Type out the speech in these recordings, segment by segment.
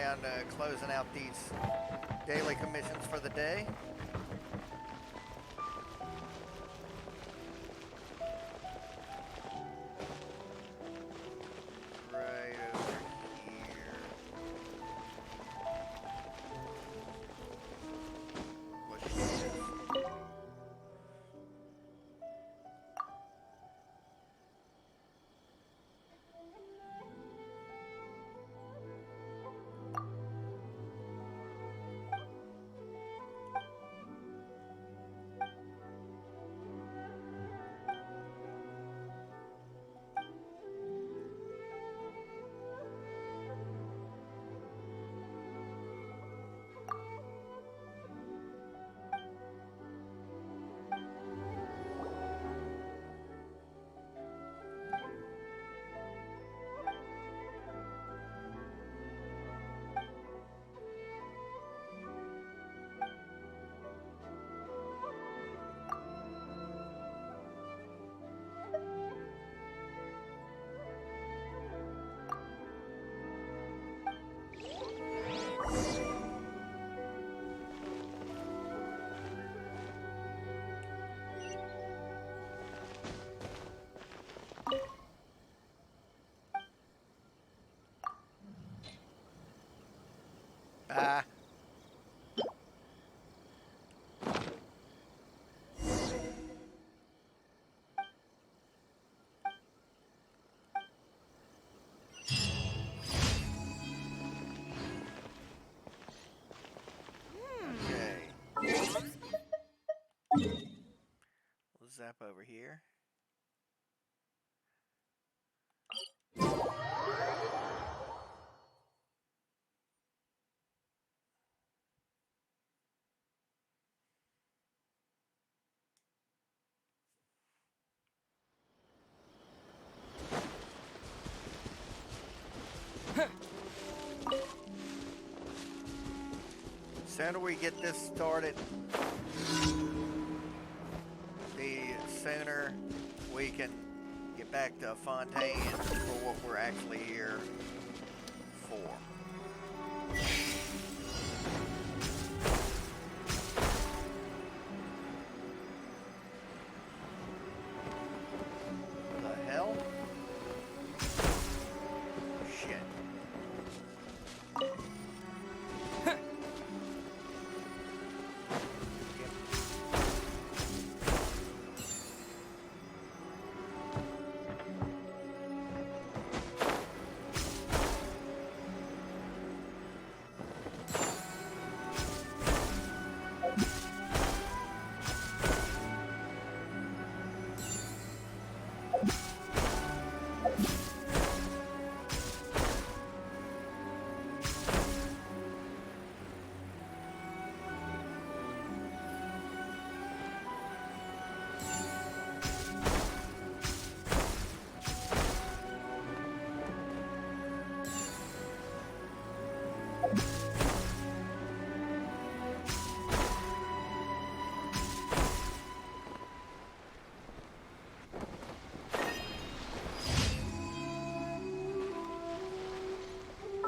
around closing out these daily commissions for the day. Right over here. What's this? Ah. Okay. We'll zap over here. Sooner we get this started, the sooner we can get back to Fontaine for what we're actually here for. The hell? Shit.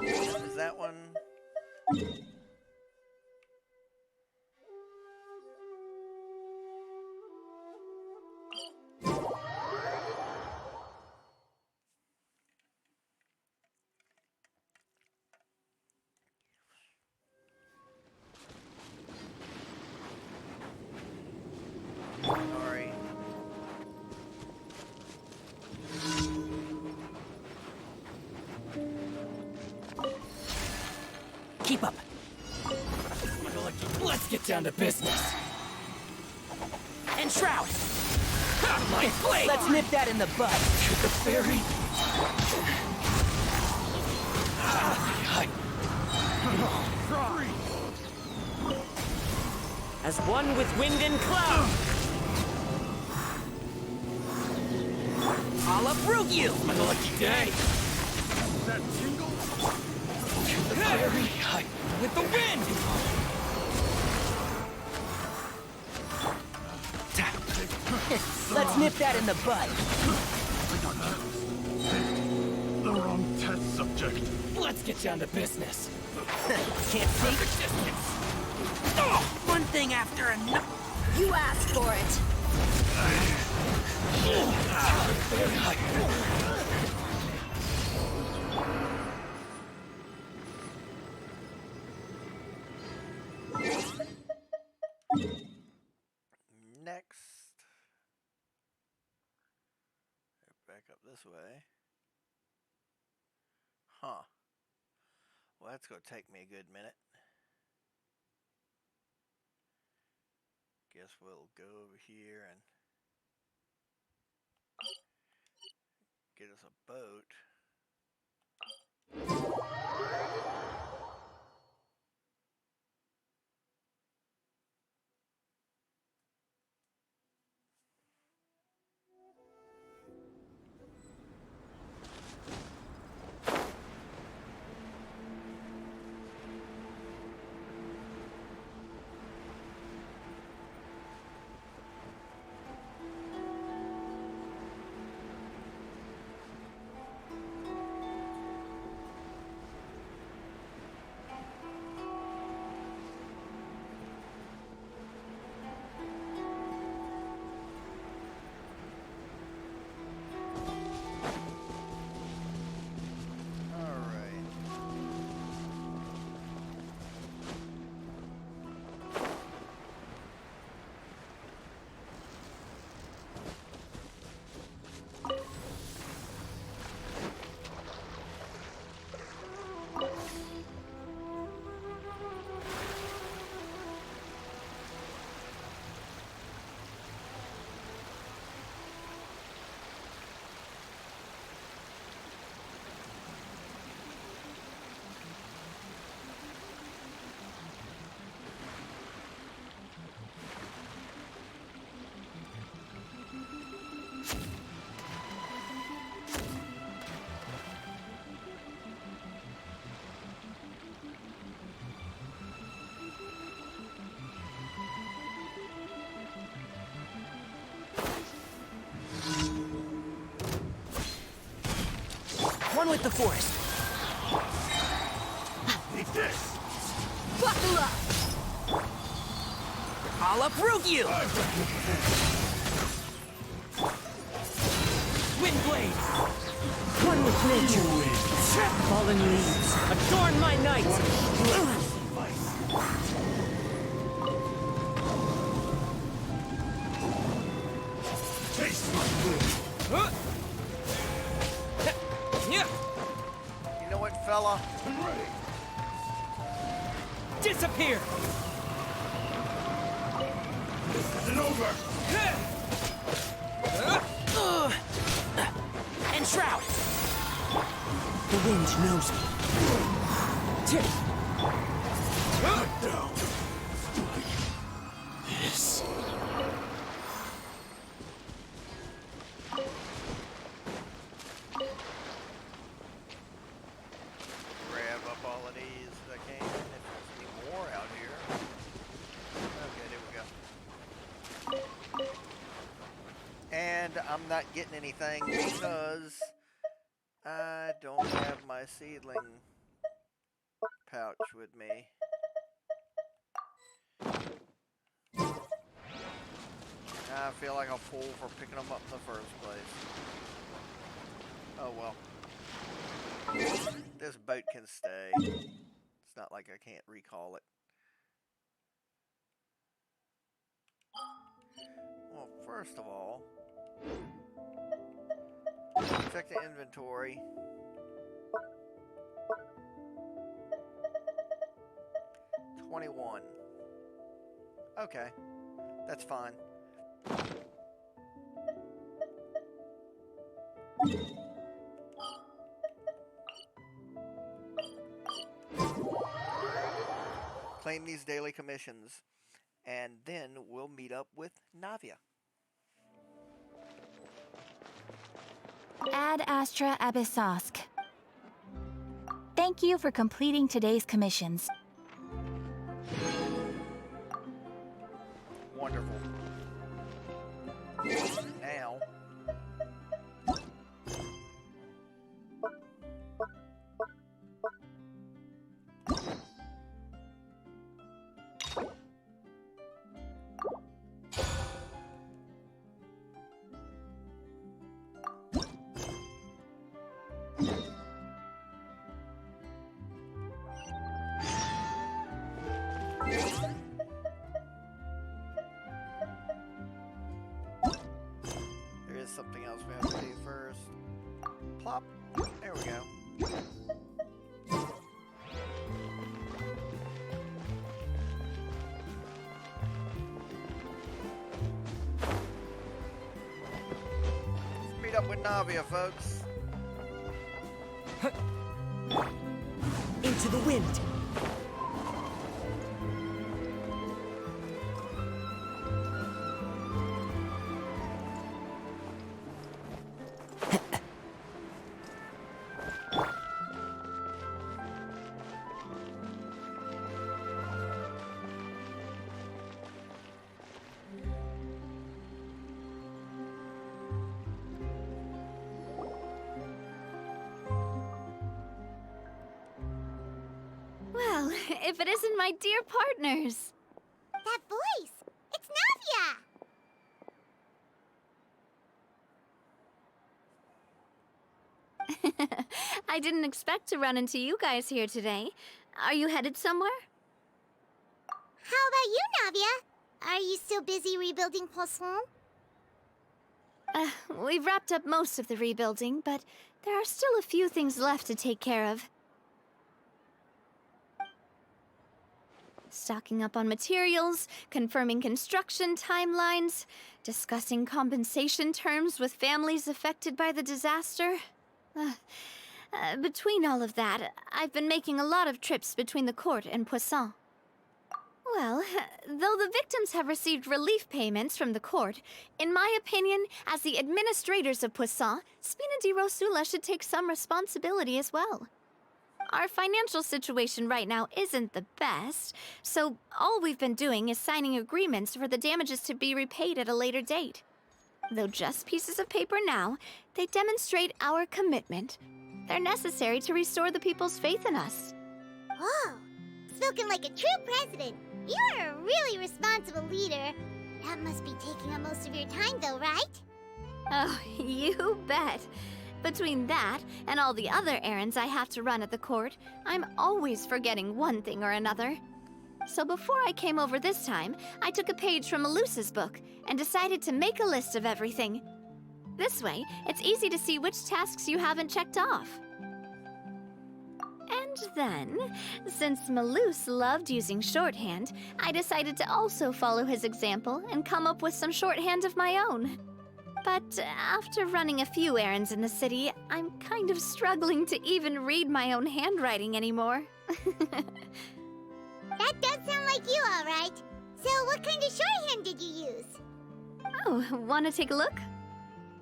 Is that one? Sorry. Keep up. Let's get down to business. And Shroud! My blade! Let's nip that in the bud. To the fairy. As one with wind and cloud. I'll uproot you! My lucky day! That tingle? To the fairy! With the wind! Let's nip that in the bud. The wrong test subject. Let's get down to business. Can't see? One thing after another. You asked for it. Next. Back up this way. Huh. Well, that's going to take me a good minute. Guess we'll go over here and get us a boat. One with the forest. Eat this! Buckle up! I'll uproot you! Wind blades! One with nature. Fallen leaves, adorn my night! Taste my food! You know what, fella? I'm ready! Disappear! This isn't over! Enshroud! The wind knows me. Cut down! This. Grab up all of these if I can. If there's any more out here. Okay, there we go. And I'm not getting anything because I don't have my seedling pouch with me. I feel like a fool for picking them up in the first place. Oh well. This boat can stay. It's not like I can't recall it. Well, first of all, check the inventory. $21. Okay, that's fine. Claim these daily commissions, and then we'll meet up with Navia. Ad Astra Abyssosk. Thank you for completing today's commissions. Wonderful. Now, else we have to do first. Plop. There we go. Let's meet up with Navia, folks. Into the wind. Well, if it isn't my dear partners. That voice! It's Navia! I didn't expect to run into you guys here today. Are you headed somewhere? How about you, Navia? Are you still busy rebuilding Poisson? We've wrapped up most of the rebuilding, but there are still a few things left to take care of. Stocking up on materials, confirming construction timelines, discussing compensation terms with families affected by the disaster. Between all of that, I've been making a lot of trips between the court and Poisson. Well, though the victims have received relief payments from the court, in my opinion, as the administrators of Poisson, Spina di Rosula should take some responsibility as well. Our financial situation right now isn't the best, so all we've been doing is signing agreements for the damages to be repaid at a later date. Though just pieces of paper now, they demonstrate our commitment. They're necessary to restore the people's faith in us. Whoa! Spoken like a true president. You're a really responsible leader. That must be taking up most of your time, though, right? Oh, you bet. Between that and all the other errands I have to run at the court, I'm always forgetting one thing or another. So before I came over this time, I took a page from Melusa's book and decided to make a list of everything. This way, it's easy to see which tasks you haven't checked off. And then, since Melus loved using shorthand, I decided to also follow his example and come up with some shorthand of my own. But after running a few errands in the city, I'm kind of struggling to even read my own handwriting anymore. That does sound like you, all right. So what kind of shorthand did you use? Oh, wanna take a look?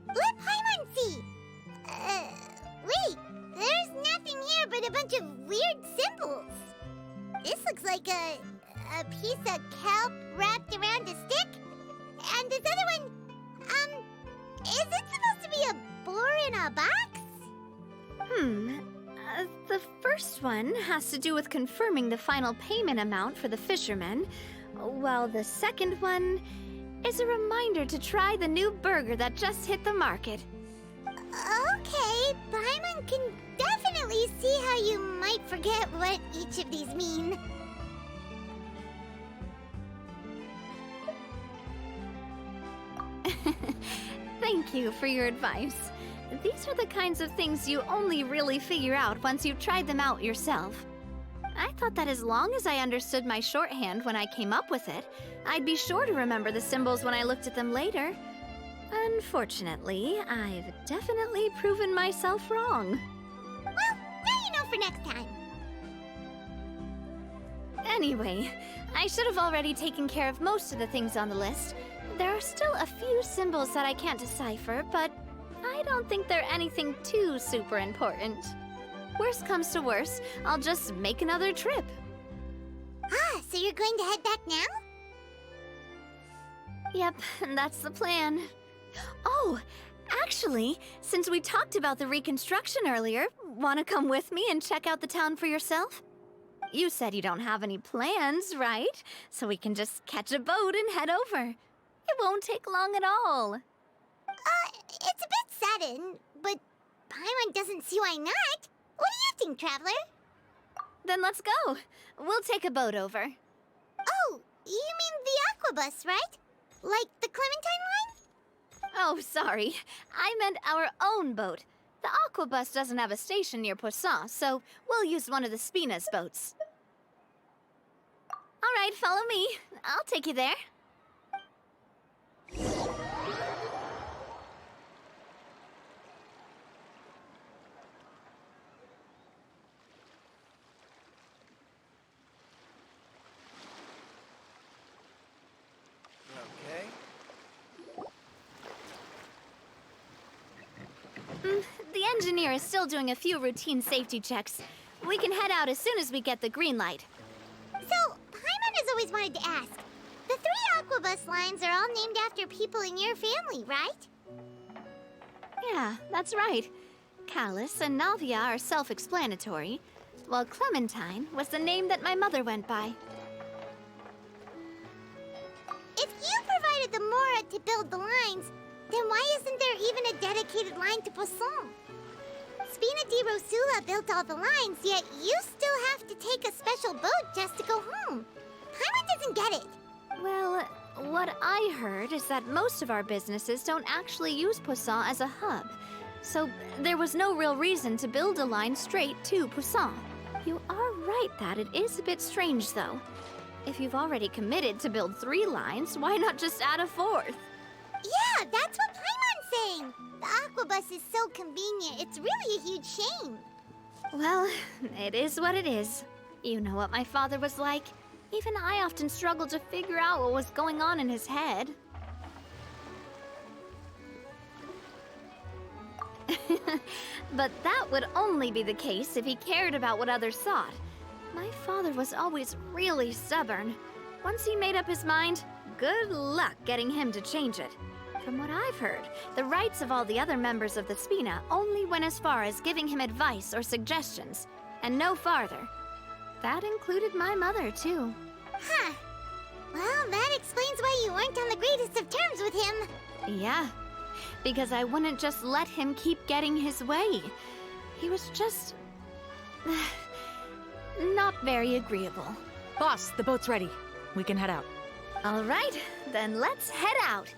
Let Paimon see. Wait. There's nothing here but a bunch of weird symbols. This looks like a piece of kelp wrapped around a stick. And this other one, is it supposed to be a boar in a box? The first one has to do with confirming the final payment amount for the fishermen, while the second one is a reminder to try the new burger that just hit the market. Okay, Paimon can definitely see how you might forget what each of these mean. Thank you for your advice. These are the kinds of things you only really figure out once you've tried them out yourself. I thought that as long as I understood my shorthand when I came up with it, I'd be sure to remember the symbols when I looked at them later. Unfortunately, I've definitely proven myself wrong. Well, now you know for next time. Anyway, I should have already taken care of most of the things on the list. There are still a few symbols that I can't decipher, but I don't think they're anything too super important. Worst comes to worst, I'll just make another trip. Ah, so you're going to head back now? Yep, that's the plan. Oh, actually, since we talked about the reconstruction earlier, want to come with me and check out the town for yourself? You said you don't have any plans, right? So we can just catch a boat and head over. It won't take long at all. It's a bit sudden, but Paimon doesn't see why not. What do you think, Traveler? Then let's go. We'll take a boat over. Oh, you mean the Aquabus, right? Like the Clementine line? Oh, sorry. I meant our own boat. The Aquabus doesn't have a station near Poisson, so we'll use one of the Spina's boats. All right, follow me. I'll take you there. Okay. The engineer is still doing a few routine safety checks. We can head out as soon as we get the green light. So, Paimon has always wanted to ask. The 3 Aquabus lines are all named after people in your family, right? Yeah, that's right. Callus and Navia are self-explanatory, while Clementine was the name that my mother went by. If you provided the Mora to build the lines, then why isn't there even a dedicated line to Poisson? Spina di Rosula built all the lines, yet you still have to take a special boat just to go home. Paimon doesn't get it. Well, what I heard is that most of our businesses don't actually use Poisson as a hub, so there was no real reason to build a line straight to Poisson. You are right that it is a bit strange, though. If you've already committed to build 3 lines, why not just add a 4th? Yeah, that's what Paimon's saying. The Aquabus is so convenient, it's really a huge shame. Well, it is what it is. You know what my father was like. Even I often struggled to figure out what was going on in his head. But that would only be the case if he cared about what others thought. My father was always really stubborn. Once he made up his mind, good luck getting him to change it. From what I've heard, the rights of all the other members of the Spina only went as far as giving him advice or suggestions, and no farther. That included my mother, too. Huh. Well, that explains why you weren't on the greatest of terms with him. Yeah, because I wouldn't just let him keep getting his way. He was just... not very agreeable. Boss, the boat's ready. We can head out. All right, then let's head out.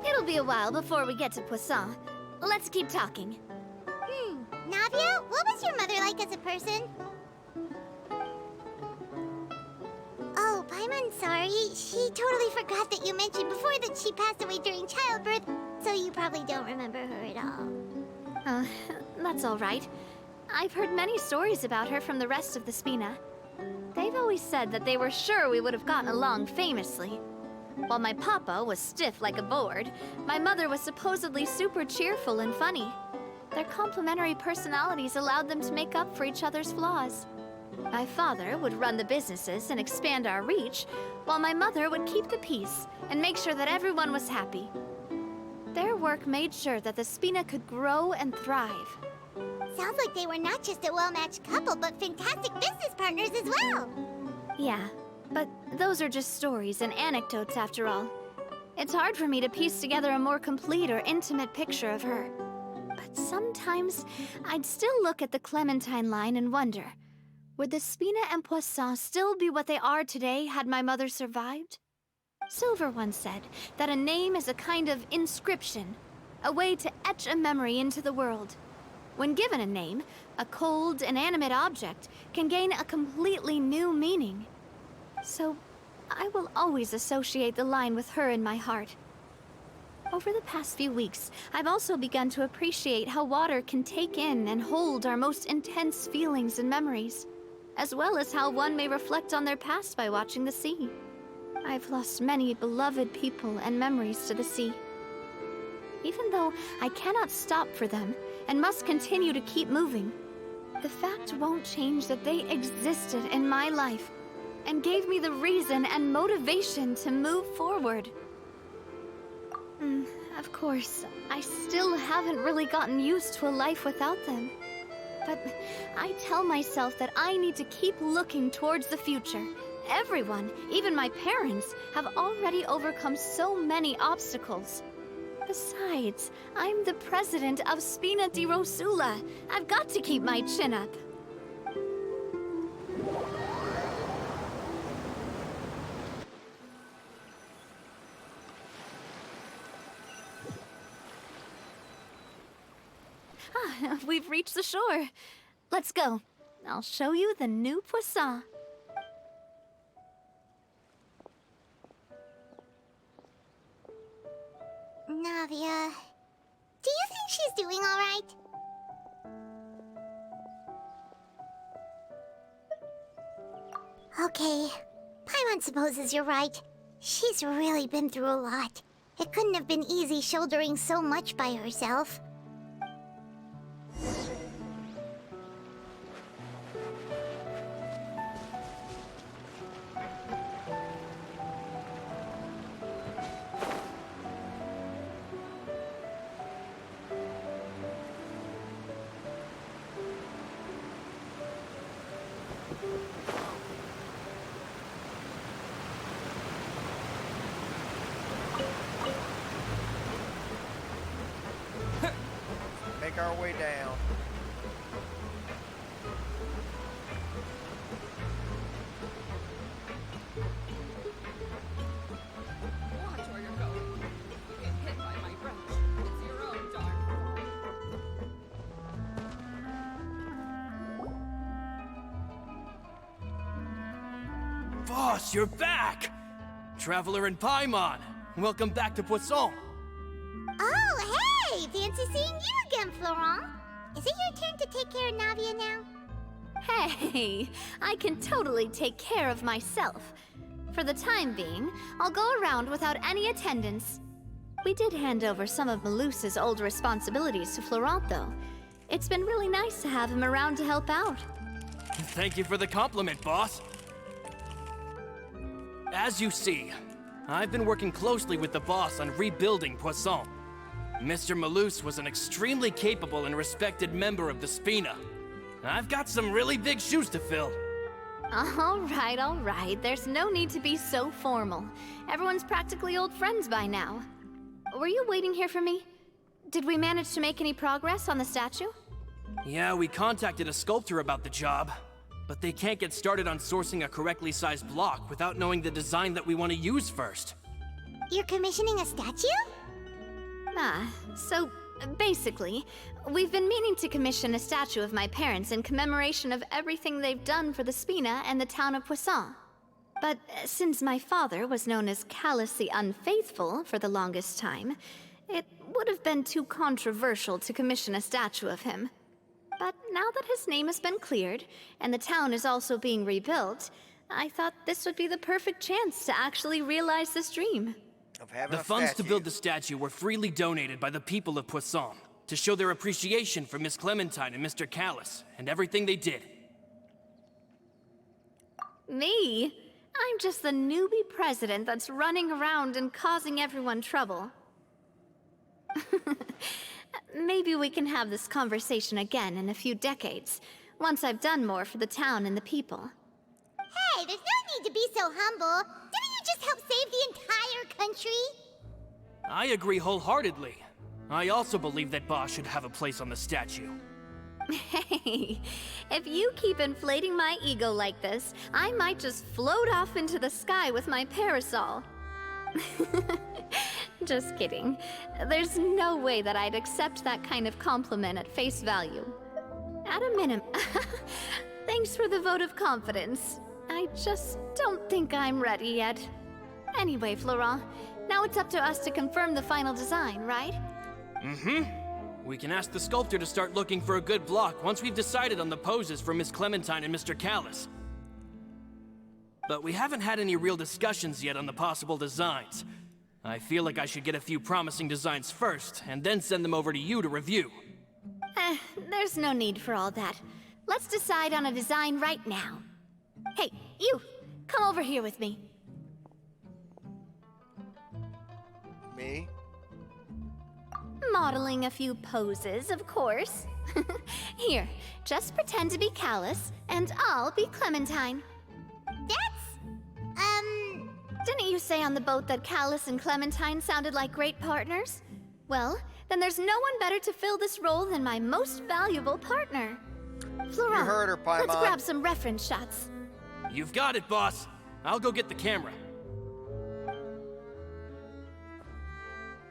It'll be a while before we get to Poisson. Let's keep talking. Navia, what was your mother like as a person? Oh, Paimon, sorry. She totally forgot that you mentioned before that she passed away during childbirth, so you probably don't remember her at all. That's all right. I've heard many stories about her from the rest of the Spina. They've always said that they were sure we would have gotten along famously. While my papa was stiff like a board, my mother was supposedly super cheerful and funny. Their complementary personalities allowed them to make up for each other's flaws. My father would run the businesses and expand our reach, while my mother would keep the peace and make sure that everyone was happy. Their work made sure that the Spina could grow and thrive. Sounds like they were not just a well-matched couple, but fantastic business partners as well. Yeah, but those are just stories and anecdotes after all. It's hard for me to piece together a more complete or intimate picture of her. But sometimes I'd still look at the Clementine line and wonder, would the Spina and Poisson still be what they are today had my mother survived? Silver once said that a name is a kind of inscription, a way to etch a memory into the world. When given a name, a cold, inanimate object can gain a completely new meaning. So, I will always associate the line with her in my heart. Over the past few weeks, I've also begun to appreciate how water can take in and hold our most intense feelings and memories, as well as how one may reflect on their past by watching the sea. I've lost many beloved people and memories to the sea. Even though I cannot stop for them and must continue to keep moving, the fact won't change that they existed in my life and gave me the reason and motivation to move forward. Of course, I still haven't really gotten used to a life without them. But I tell myself that I need to keep looking towards the future Everyone, even my parents, have already overcome so many obstacles. Besides, I'm the president of Spina di Rosula. I've got to keep my chin up. We've reached the shore. Let's go. I'll show you the new Poisson. Navia, do you think she's doing all right? Okay, Paimon supposes you're right. She's really been through a lot. It couldn't have been easy shouldering so much by herself. Make our way down. Watch where you're going. You get hit by my wrench. It's your own darn fault. Boss, you're back! Traveler and Paimon, welcome back to Poisson. Oh, hey! Fancy seeing you again, Florent. Is it your turn to take care of Navia now? Hey, I can totally take care of myself. For the time being, I'll go around without any attendance. We did hand over some of Malus's old responsibilities to Florent, though. It's been really nice to have him around to help out. Thank you for the compliment, boss. As you see, I've been working closely with the boss on rebuilding Poisson. Mr. Malus was an extremely capable and respected member of the Spina. I've got some really big shoes to fill. All right. There's no need to be so formal. Everyone's practically old friends by now. Were you waiting here for me? Did we manage to make any progress on the statue? Yeah, we contacted a sculptor about the job, but they can't get started on sourcing a correctly sized block without knowing the design that we want to use first. You're commissioning a statue? So basically, we've been meaning to commission a statue of my parents in commemoration of everything they've done for the Spina and the town of Poisson. But since my father was known as Callus the Unfaithful for the longest time, it would have been too controversial to commission a statue of him. But now that his name has been cleared, and the town is also being rebuilt, I thought this would be the perfect chance to actually realize this dream. Of having The a funds to statue. build the statue were freely donated by the people of Poisson to show their appreciation for Miss Clementine and Mr. Callus and everything they did. Me? I'm just the newbie president that's running around and causing everyone trouble. Maybe we can have this conversation again in a few decades, once I've done more for the town and the people. Hey, there's no need to be so humble. Didn't you just help save the entire country? I agree wholeheartedly. I also believe that Boss should have a place on the statue. Hey, if you keep inflating my ego like this, I might just float off into the sky with my parasol. Just kidding. There's no way that I'd accept that kind of compliment at face value. At a minimum. Thanks for the vote of confidence. I just don't think I'm ready yet. Anyway, Florent, now it's up to us to confirm the final design, right? We can ask the sculptor to start looking for a good block once we've decided on the poses for Miss Clementine and Mr. Callus. But we haven't had any real discussions yet on the possible designs. I feel like I should get a few promising designs first, and then send them over to you to review. There's no need for all that. Let's decide on a design right now. Hey, you! Come over here with me. Me? Modeling a few poses, of course. Here, just pretend to be Callus, and I'll be Clementine. That's you say on the boat that Callus and Clementine sounded like great partners? Well, then there's no one better to fill this role than my most valuable partner. Florent, You heard her, Paimon. let's grab some reference shots. You've got it, boss. I'll go get the camera.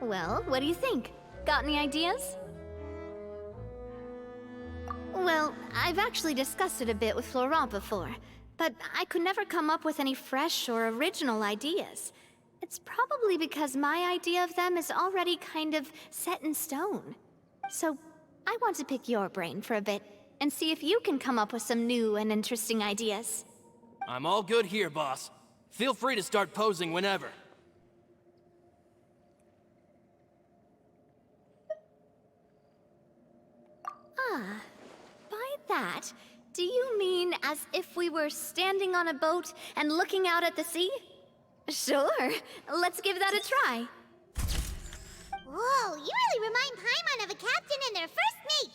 Well, what do you think? Got any ideas? Well, I've actually discussed it a bit with Florent before, but I could never come up with any fresh or original ideas. It's probably because my idea of them is already kind of set in stone. So, I want to pick your brain for a bit and see if you can come up with some new and interesting ideas. I'm all good here, boss. Feel free to start posing whenever. By that, do you mean as if we were standing on a boat and looking out at the sea? Sure, let's give that a try. Whoa, you really remind Paimon of a captain and their first mate.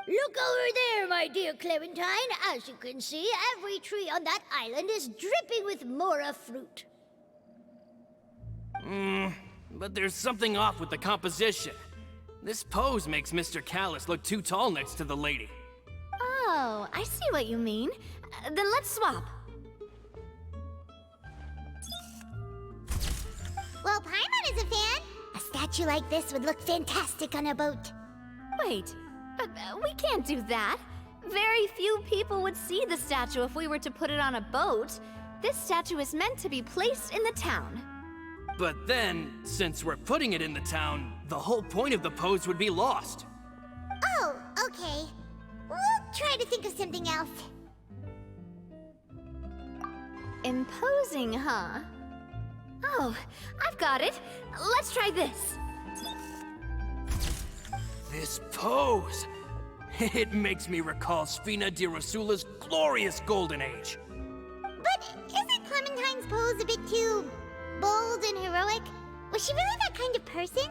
Look over there, my dear Clementine. As you can see, every tree on that island is dripping with mora fruit. But there's something off with the composition. This pose makes Mr. Callus look too tall next to the lady. Oh, I see what you mean. Then let's swap. Well, Paimon is a fan. A statue like this would look fantastic on a boat. Wait, but we can't do that. Very few people would see the statue if we were to put it on a boat. This statue is meant to be placed in the town. But then, since we're putting it in the town, the whole point of the pose would be lost. Oh, okay. We'll try to think of something else. Imposing, huh? Oh, I've got it. Let's try this. This pose! It makes me recall Spina di Rosula's glorious golden age. But isn't Clementine's pose a bit too bold and heroic? Was she really that kind of person?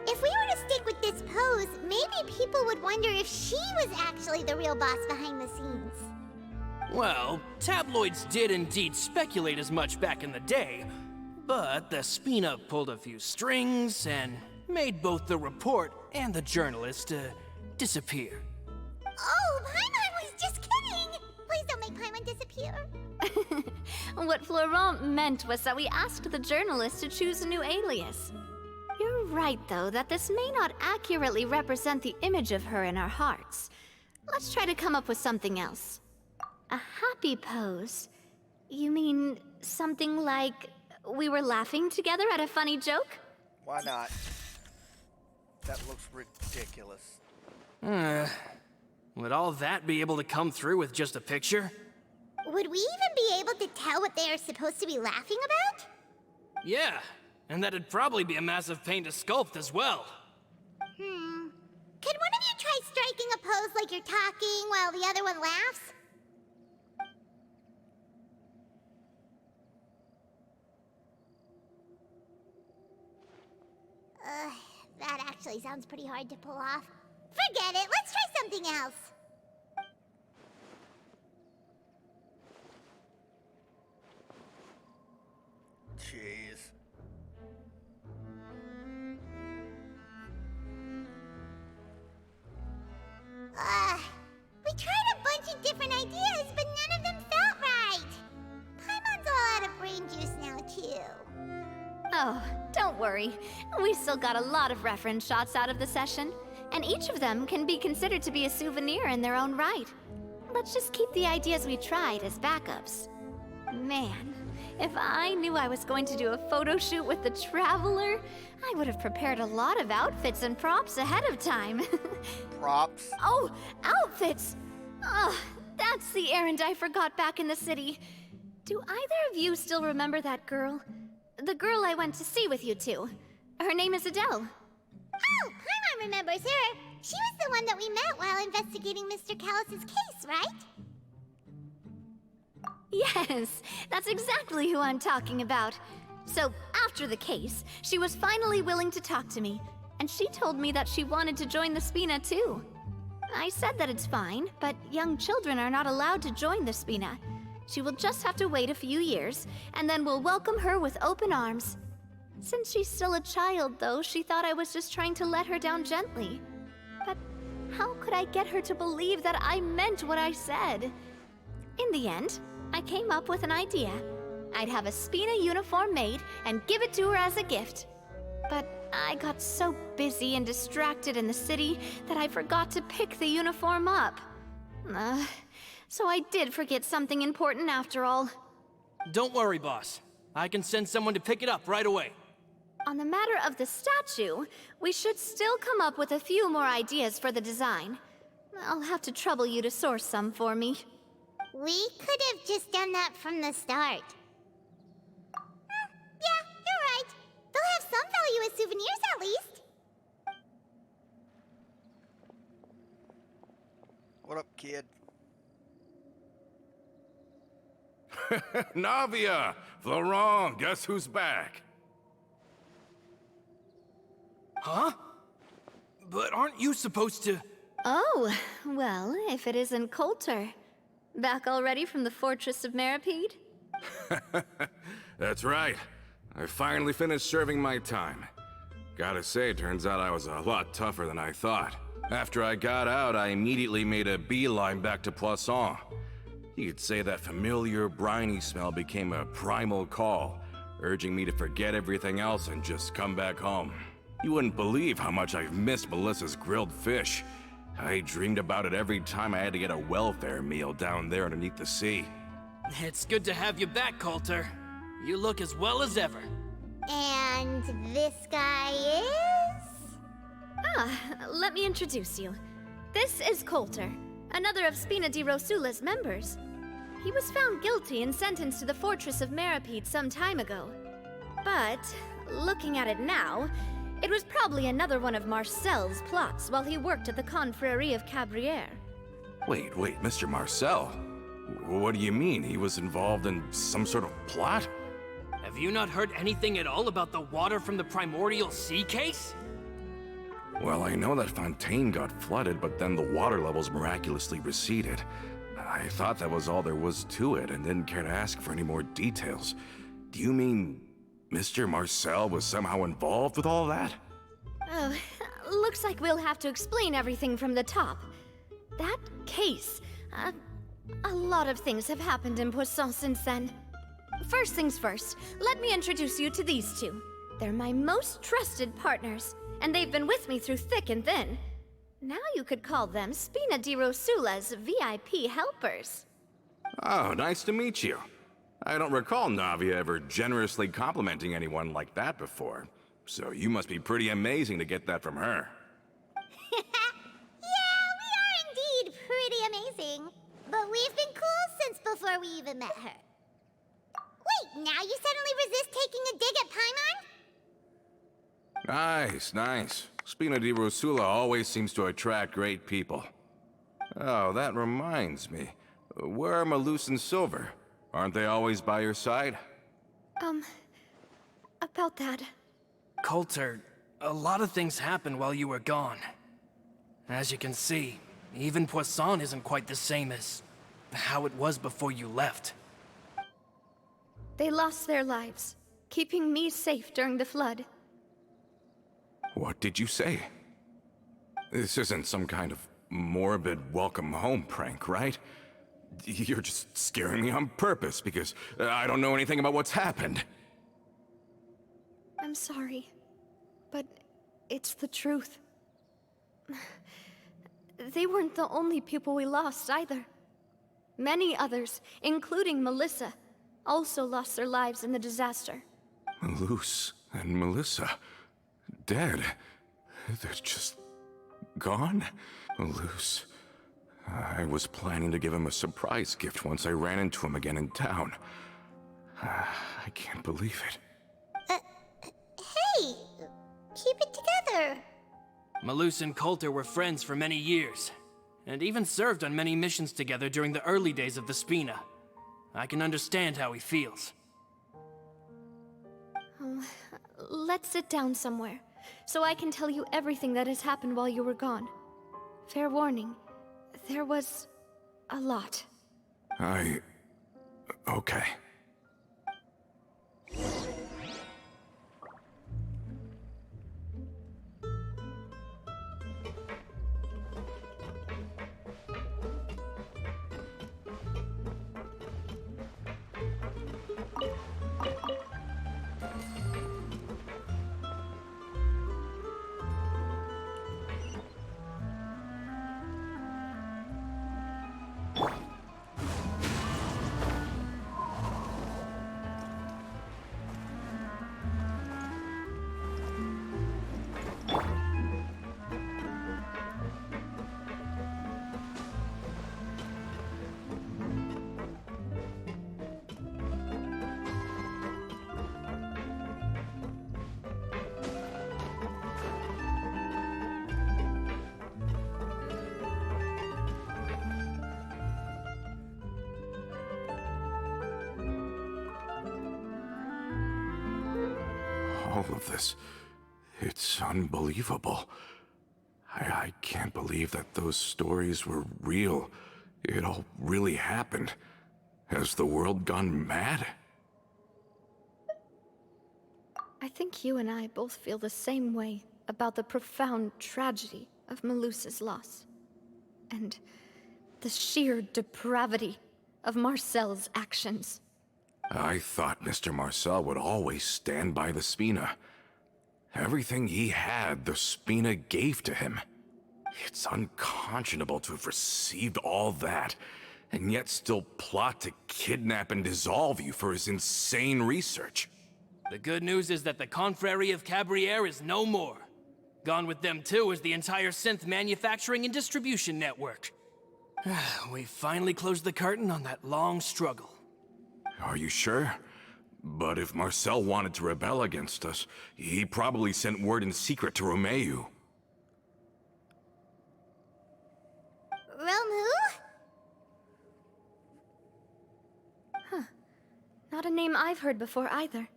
If we were to stick with this pose, maybe people would wonder if she was actually the real boss behind the scenes. Well, tabloids did indeed speculate as much back in the day, but the Spina pulled a few strings and made both the report and the journalist disappear. Oh, Paimon was just kidding! Please don't make Paimon disappear. What Florent meant was that we asked the journalist to choose a new alias. You're right, though, that this may not accurately represent the image of her in our hearts. Let's try to come up with something else. A happy pose? You mean something like we were laughing together at a funny joke? Why not? That looks ridiculous. Would all that be able to come through with just a picture? Would we even be able to tell what they are supposed to be laughing about? Yeah, and that'd probably be a massive pain to sculpt as well. Could one of you try striking a pose like you're talking while the other one laughs? That actually sounds pretty hard to pull off. Forget it, let's try something else. Jeez. We tried a bunch of different ideas, but none of them felt right. Paimon's all out of brain juice now, too. Oh, don't worry. We still got a lot of reference shots out of the session, and each of them can be considered to be a souvenir in their own right. Let's just keep the ideas we tried as backups. Man, if I knew I was going to do a photo shoot with the Traveler, I would have prepared a lot of outfits and props ahead of time. Props? Oh, outfits! Oh, that's the errand I forgot back in the city. Do either of you still remember that girl? The girl I went to see with you two. Her name is Adele. Oh, Paimon remembers her. She was the one that we met while investigating Mr. Callus's case, right? Yes, that's exactly who I'm talking about. So, after the case, she was finally willing to talk to me, and she told me that she wanted to join the Spina too. I said that it's fine, but young children are not allowed to join the Spina. She will just have to wait a few years, and then we'll welcome her with open arms. Since she's still a child, though, she thought I was just trying to let her down gently. But how could I get her to believe that I meant what I said? In the end, I came up with an idea. I'd have a Spina uniform made and give it to her as a gift. But I got so busy and distracted in the city that I forgot to pick the uniform up. So I did forget something important after all. Don't worry, boss. I can send someone to pick it up right away. On the matter of the statue, we should still come up with a few more ideas for the design. I'll have to trouble you to source some for me. We could have just done that from the start. Yeah, you're right. They'll have some value as souvenirs at least. What up, kid? Navia! Florent, guess who's back? Huh? But aren't you supposed to... Oh, well, if it isn't Coulter. Back already from the Fortress of Meripede? That's right. I finally finished serving my time. Gotta say, turns out I was a lot tougher than I thought. After I got out, I immediately made a beeline back to Poisson. You could say that familiar, briny smell became a primal call, urging me to forget everything else and just come back home. You wouldn't believe how much I've missed Melissa's grilled fish. I dreamed about it every time I had to get a welfare meal down there underneath the sea. It's good to have you back, Coulter. You look as well as ever. And this guy is? Let me introduce you. This is Coulter, another of Spina di Rosula's members. He was found guilty and sentenced to the Fortress of Meripede some time ago. But, looking at it now, it was probably another one of Marcel's plots while he worked at the Confrérie of Cabrières. Wait, Mr. Marcel? What do you mean? He was involved in some sort of plot? Have you not heard anything at all about the water from the primordial sea case? Well, I know that Fontaine got flooded, but then the water levels miraculously receded. I thought that was all there was to it and didn't care to ask for any more details. Do you mean Mr. Marcel was somehow involved with all that? Oh, looks like we'll have to explain everything from the top. That case, a lot of things have happened in Poisson since then. First things first, let me introduce you to these two. They're my most trusted partners, and they've been with me through thick and thin. Now you could call them Spina di Rosula's VIP helpers. Oh, nice to meet you. I don't recall Navia ever generously complimenting anyone like that before. So you must be pretty amazing to get that from her. Yeah, we are indeed pretty amazing. But we've been cool since before we even met her. Wait, now you suddenly resist taking a dig at Paimon? Nice. Spina di Rosula always seems to attract great people. Oh, that reminds me. Where are Malus and Silver? Aren't they always by your side? About that. Coulter, a lot of things happened while you were gone. As you can see, even Poisson isn't quite the same as how it was before you left. They lost their lives, keeping me safe during the flood. What did you say? This isn't some kind of morbid welcome home prank, right? You're just scaring me on purpose because I don't know anything about what's happened. I'm sorry, but it's the truth. They weren't the only people we lost either. Many others, including Melissa, also lost their lives in the disaster. Malus and Melissa, dead. They're just gone? Malus. I was planning to give him a surprise gift once I ran into him again in town. I can't believe it. Hey, keep it together. Malus and Coulter were friends for many years, and even served on many missions together during the early days of the Spina. I can understand how he feels. Let's sit down somewhere, so I can tell you everything that has happened while you were gone. Fair warning, there was a lot. Okay. All of this, it's unbelievable. I can't believe that those stories were real. It all really happened. Has the world gone mad? I think you and I both feel the same way about the profound tragedy of Melusa's loss. And the sheer depravity of Marcel's actions. I thought Mr. Marcel would always stand by the Spina. Everything he had, the Spina gave to him. It's unconscionable to have received all that, and yet still plot to kidnap and dissolve you for his insane research. The good news is that the Confrérie of Cabriere is no more. Gone with them too is the entire synth manufacturing and distribution network. We finally closed the curtain on that long struggle. Are you sure? But if Marcel wanted to rebel against us, he probably sent word in secret to Romeu. Romu? Not a name I've heard before either.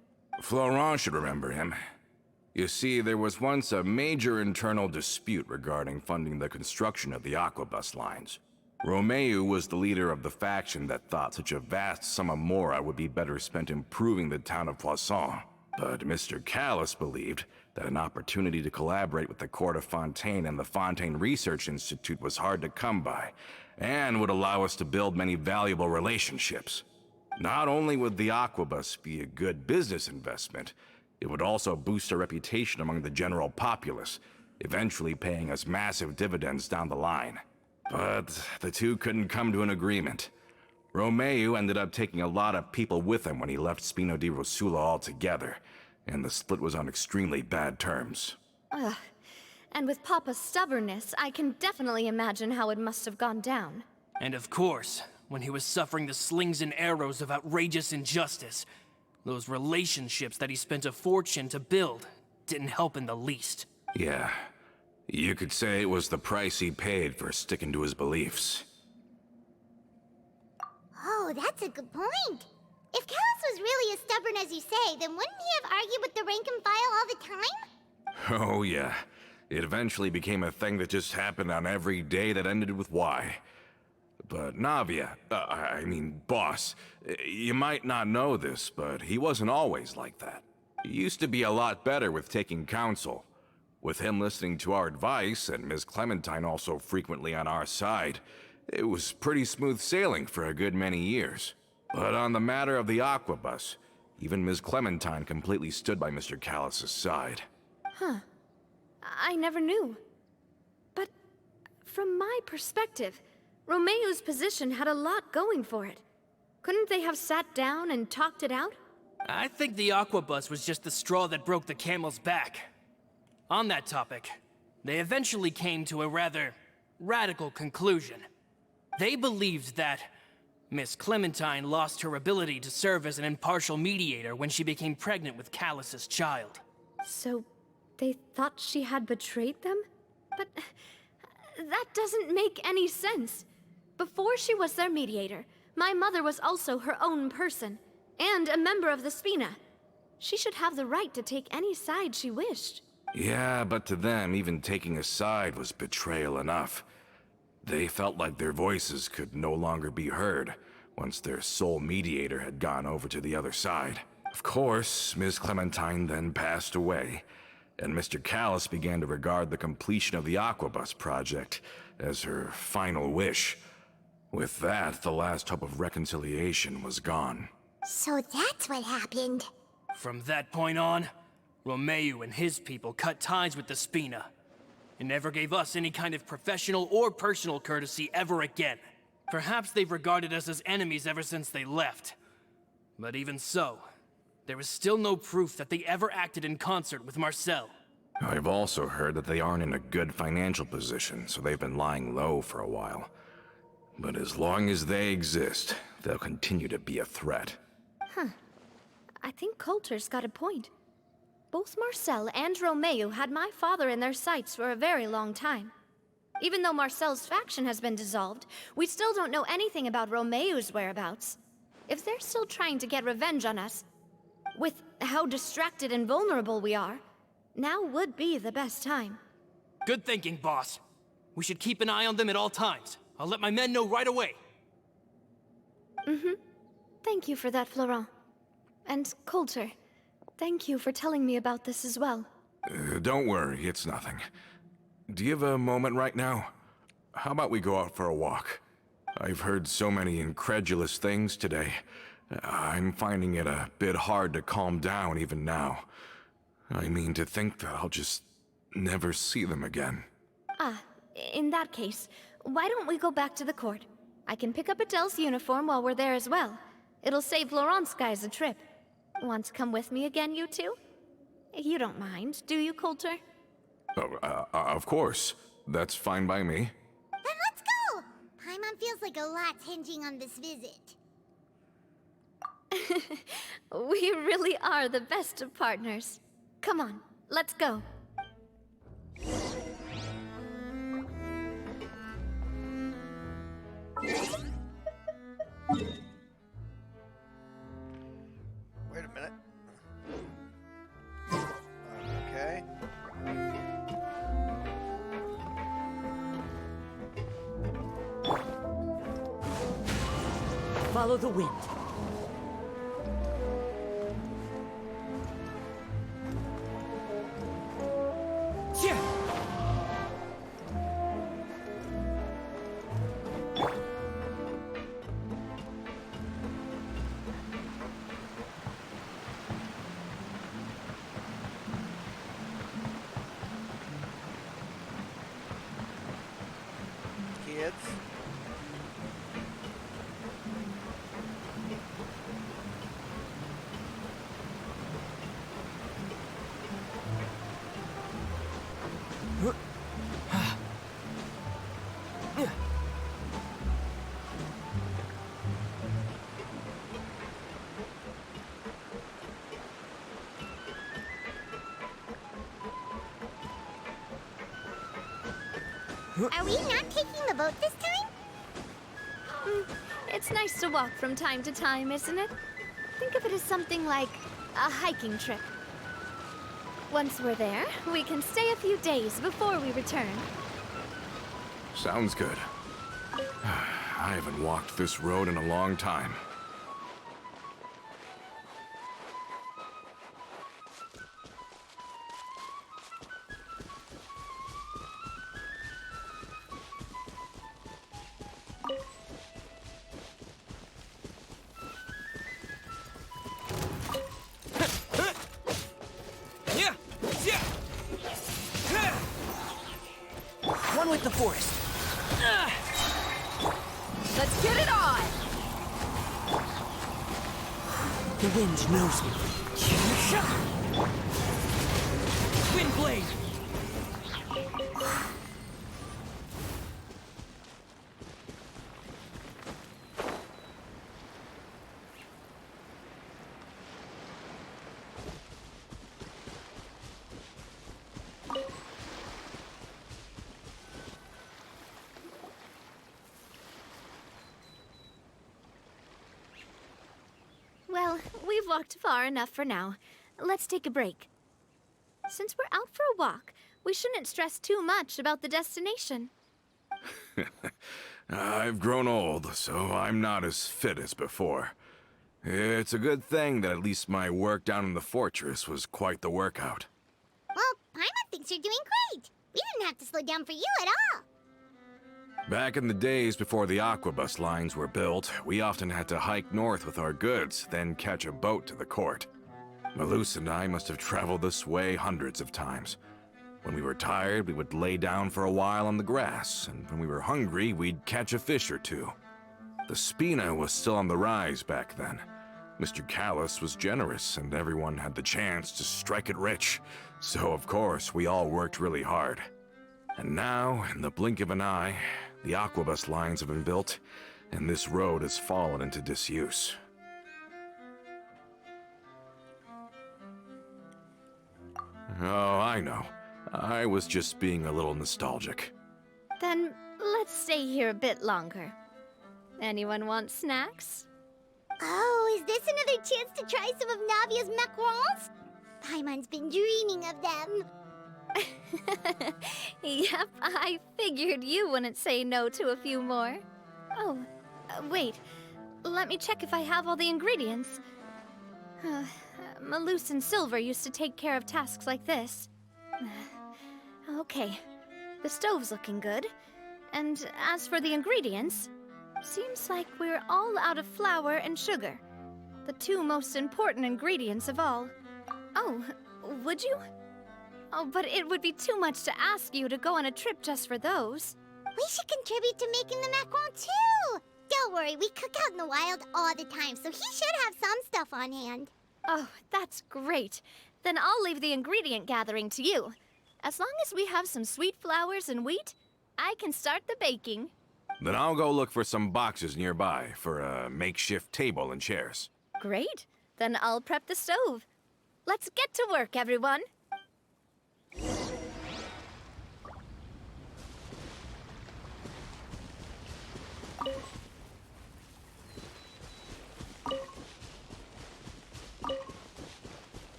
Florent should remember him. You see, there was once a major internal dispute regarding funding the construction of the Aquabus lines. Romeu was the leader of the faction that thought such a vast sum of mora would be better spent improving the town of Poisson. But Mr. Callis believed that an opportunity to collaborate with the Court of Fontaine and the Fontaine Research Institute was hard to come by, and would allow us to build many valuable relationships. Not only would the Aquabus be a good business investment, it would also boost our reputation among the general populace, eventually paying us massive dividends down the line. But the two couldn't come to an agreement. Romeu ended up taking a lot of people with him when he left Spino di Rosula altogether, and the split was on extremely bad terms. Ugh. And with Papa's stubbornness, I can definitely imagine how it must have gone down. And of course, when he was suffering the slings and arrows of outrageous injustice, those relationships that he spent a fortune to build didn't help in the least. Yeah, you could say it was the price he paid for sticking to his beliefs. Oh, that's a good point. If Callis was really as stubborn as you say, then wouldn't he have argued with the rank and file all the time? Oh yeah, it eventually became a thing that just happened on every day that ended with Y. But Navia, boss, you might not know this, but he wasn't always like that. He used to be a lot better with taking counsel. With him listening to our advice, and Ms. Clementine also frequently on our side, it was pretty smooth sailing for a good many years. But on the matter of the Aquabus, even Ms. Clementine completely stood by Mr. Callis' side. Huh. I never knew. But from my perspective, Romeu's position had a lot going for it. Couldn't they have sat down and talked it out? I think the Aquabus was just the straw that broke the camel's back. On that topic, they eventually came to a rather radical conclusion. They believed that Miss Clementine lost her ability to serve as an impartial mediator when she became pregnant with Callus's child. So, they thought she had betrayed them? But that doesn't make any sense. Before she was their mediator, my mother was also her own person, and a member of the Spina. She should have the right to take any side she wished. Yeah, but to them, even taking a side was betrayal enough. They felt like their voices could no longer be heard, once their sole mediator had gone over to the other side. Of course, Ms. Clementine then passed away, and Mr. Callis began to regard the completion of the Aquabus project as her final wish. With that, the last hope of reconciliation was gone. So that's what happened. From that point on, Romeo and his people cut ties with the Spina, and never gave us any kind of professional or personal courtesy ever again. Perhaps they've regarded us as enemies ever since they left. But even so, there is still no proof that they ever acted in concert with Marcel. I've also heard that they aren't in a good financial position, so they've been lying low for a while. But as long as they exist, they'll continue to be a threat. I think Coulter's got a point. Both Marcel and Romeo had my father in their sights for a very long time. Even though Marcel's faction has been dissolved, we still don't know anything about Romeo's whereabouts. If they're still trying to get revenge on us, with how distracted and vulnerable we are, now would be the best time. Good thinking, boss. We should keep an eye on them at all times. I'll let my men know right away. Thank you for that, Florent. And Coulter, thank you for telling me about this as well. Don't worry, it's nothing. Do you have a moment right now? How about we go out for a walk? I've heard so many incredulous things today. I'm finding it a bit hard to calm down even now. I mean, to think that I'll just never see them again. In that case, why don't we go back to the court? I can pick up Adele's uniform while we're there as well. It'll save Laurent's guys a trip. Want to come with me again, you two? You don't mind, do you, Coulter? Of course. That's fine by me. Then let's go! Paimon feels like a lot's hinging on this visit. We really are the best of partners. Come on, let's go. Wait a minute. Okay. Follow the wind. Yeah. Kids. Are we not taking the boat this time? It's nice to walk from time to time, isn't it? Think of it as something like a hiking trip. Once we're there, we can stay a few days before we return. Sounds good. I haven't walked this road in a long time. One with the forest. Let's get it on! The wind knows me. Wind blade. Well, we've walked far enough for now. Let's take a break. Since we're out for a walk, we shouldn't stress too much about the destination. I've grown old, so I'm not as fit as before. It's a good thing that at least my work down in the fortress was quite the workout. Well, Paimon thinks you're doing great. We didn't have to slow down for you at all. Back in the days before the aquabus lines were built, we often had to hike north with our goods, then catch a boat to the court. Malus and I must have traveled this way hundreds of times. When we were tired, we would lay down for a while on the grass, and when we were hungry, we'd catch a fish or two. The Spina was still on the rise back then. Mr. Callis was generous, and everyone had the chance to strike it rich. So, of course, we all worked really hard. And now, in the blink of an eye, the aquabus lines have been built, and this road has fallen into disuse. Oh, I know. I was just being a little nostalgic. Then let's stay here a bit longer. Anyone want snacks? Oh, is this another chance to try some of Navia's macarons? Paimon's been dreaming of them. Yep, I figured you wouldn't say no to a few more. Oh, wait. Let me check if I have all the ingredients. Malus and Silver used to take care of tasks like this. Okay, the stove's looking good. And as for the ingredients, seems like we're all out of flour and sugar. The two most important ingredients of all. Oh, would you? Oh, but it would be too much to ask you to go on a trip just for those. We should contribute to making the macaron too. Don't worry, we cook out in the wild all the time, so he should have some stuff on hand. Oh, that's great. Then I'll leave the ingredient gathering to you. As long as we have some sweet flours and wheat, I can start the baking. Then I'll go look for some boxes nearby for a makeshift table and chairs. Great. Then I'll prep the stove. Let's get to work, everyone.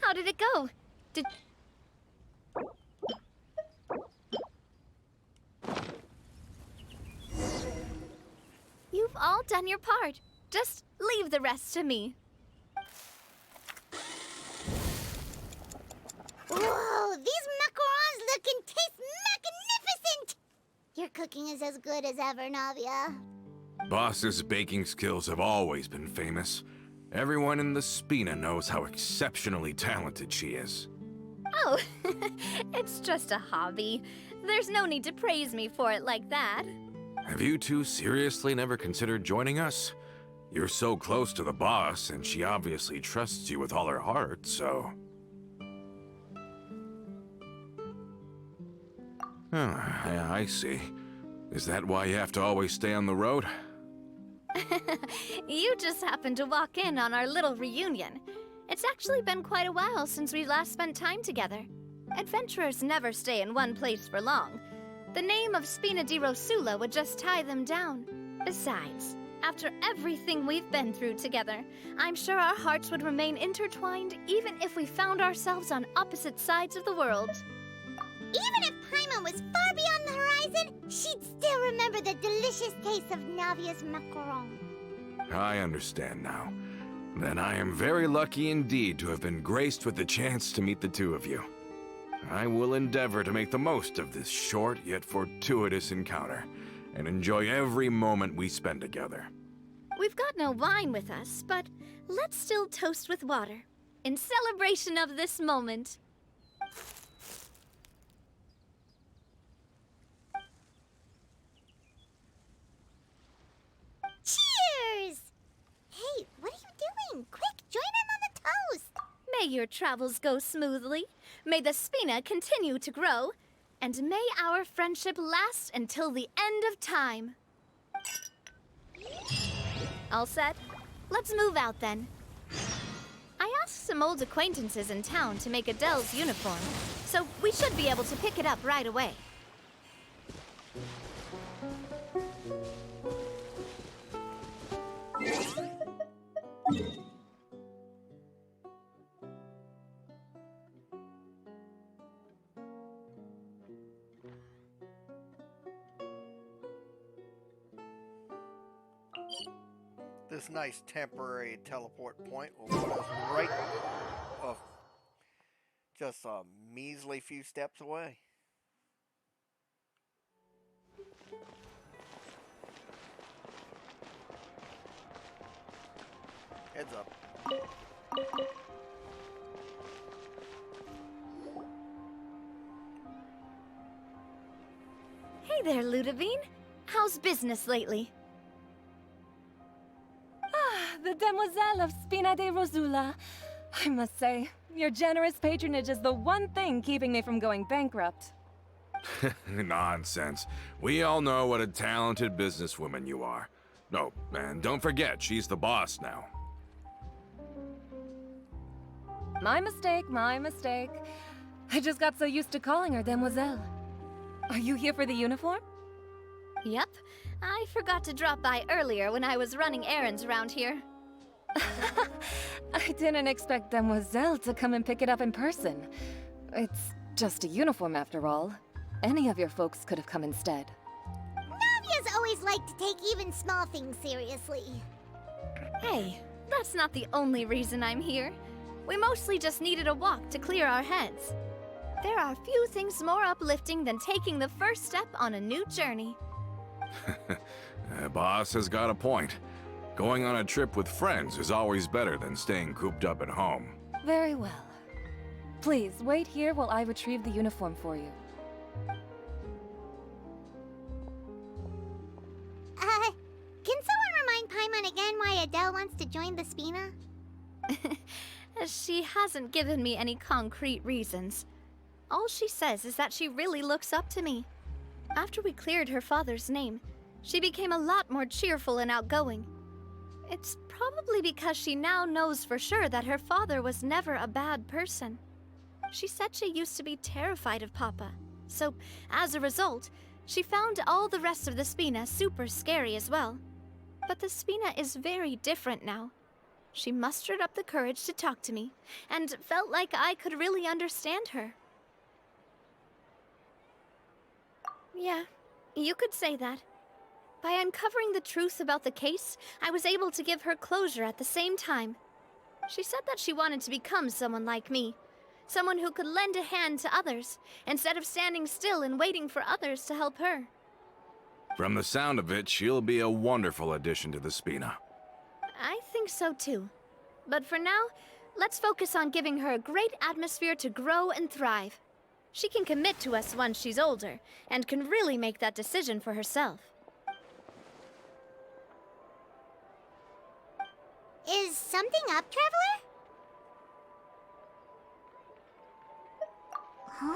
How did it go? You've all done your part. Just leave the rest to me. Whoa, these macarons look and taste magnificent! Your cooking is as good as ever, Navia. Boss's baking skills have always been famous. Everyone in the Spina knows how exceptionally talented she is. Oh, it's just a hobby. There's no need to praise me for it like that. Have you two seriously never considered joining us? You're so close to the boss, and she obviously trusts you with all her heart, so... Oh, yeah, I see. Is that why you have to always stay on the road? You just happened to walk in on our little reunion. It's actually been quite a while since we last spent time together. Adventurers never stay in one place for long. The name of Spina di Rosula would just tie them down. Besides, after everything we've been through together, I'm sure our hearts would remain intertwined even if we found ourselves on opposite sides of the world. Even if Paimon was far beyond the horizon, she'd still remember the delicious taste of Navia's macaron. I understand now. Then I am very lucky indeed to have been graced with the chance to meet the two of you. I will endeavor to make the most of this short yet fortuitous encounter, and enjoy every moment we spend together. We've got no wine with us, but let's still toast with water, in celebration of this moment. Cheers! Hey, what are you doing? Quick, join in on the toast! May your travels go smoothly, may the Spina continue to grow, and may our friendship last until the end of time. All set? Let's move out then. I asked some old acquaintances in town to make Adele's uniform, so we should be able to pick it up right away. This nice temporary teleport point will put us right just a measly few steps away. Heads up. Hey there, Ludovine. How's business lately? The Demoiselle of Spina de Rosula. I must say, your generous patronage is the one thing keeping me from going bankrupt. Nonsense. We all know what a talented businesswoman you are. No, and don't forget, she's the boss now. My mistake, my mistake. I just got so used to calling her Demoiselle. Are you here for the uniform? Yep. I forgot to drop by earlier when I was running errands around here. I didn't expect Demoiselle to come and pick it up in person. It's just a uniform after all. Any of your folks could have come instead. Navia's always liked to take even small things seriously. Hey, that's not the only reason I'm here. We mostly just needed a walk to clear our heads. There are few things more uplifting than taking the first step on a new journey. Boss has got a point. Going on a trip with friends is always better than staying cooped up at home. Very well. Please, wait here while I retrieve the uniform for you. Can someone remind Paimon again why Adele wants to join the Spina? She hasn't given me any concrete reasons. All she says is that she really looks up to me. After we cleared her father's name, she became a lot more cheerful and outgoing. It's probably because she now knows for sure that her father was never a bad person. She said she used to be terrified of Papa, so as a result, she found all the rest of the Spina super scary as well. But the Spina is very different now. She mustered up the courage to talk to me, and felt like I could really understand her. Yeah, you could say that. By uncovering the truth about the case, I was able to give her closure at the same time. She said that she wanted to become someone like me. Someone who could lend a hand to others, instead of standing still and waiting for others to help her. From the sound of it, she'll be a wonderful addition to the Spina. I think so too. But for now, let's focus on giving her a great atmosphere to grow and thrive. She can commit to us once she's older, and can really make that decision for herself. Is something up, Traveler? Huh?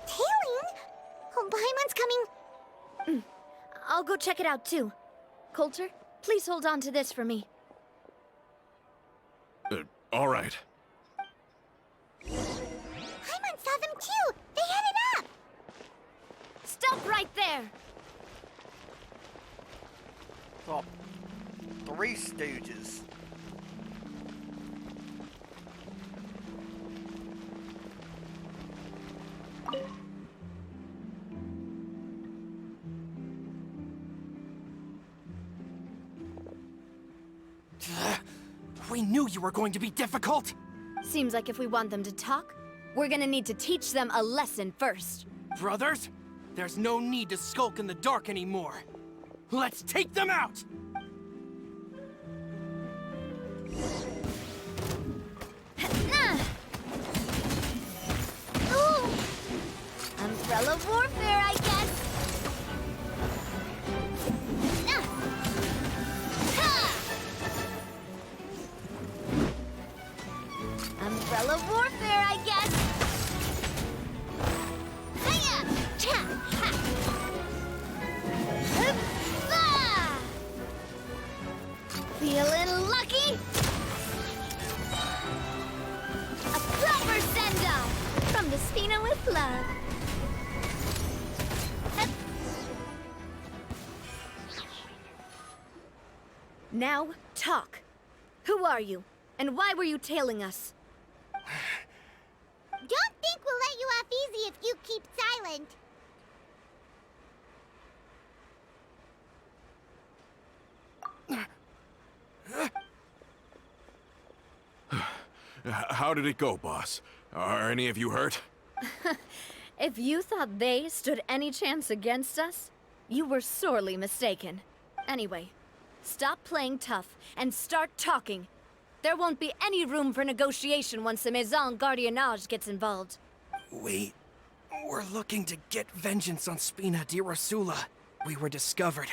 Tailing? Oh, Paimon's coming. I'll go check it out too. Coulter, please hold on to this for me. All right. Paimon saw them too! They headed up! Stop right there! Oh, Three Stooges. We knew you were going to be difficult! Seems like if we want them to talk, we're gonna need to teach them a lesson first. Brothers, there's no need to skulk in the dark anymore. Let's take them out! Ooh. Umbrella warfare, I guess. Umbrella warfare, I guess. Hiya! Cha! Ha! Hup! Ah! Feeling lucky? A proper send-off from the Spina with love. Hup. Now, talk. Who are you? And why were you tailing us? Don't think we'll let you off easy if you keep silent. How did it go, boss? Are any of you hurt? If you thought they stood any chance against us, you were sorely mistaken. Anyway, stop playing tough and start talking. There won't be any room for negotiation once the Maison Gardiennage gets involved. We're looking to get vengeance on Spina di Rosula. We were discovered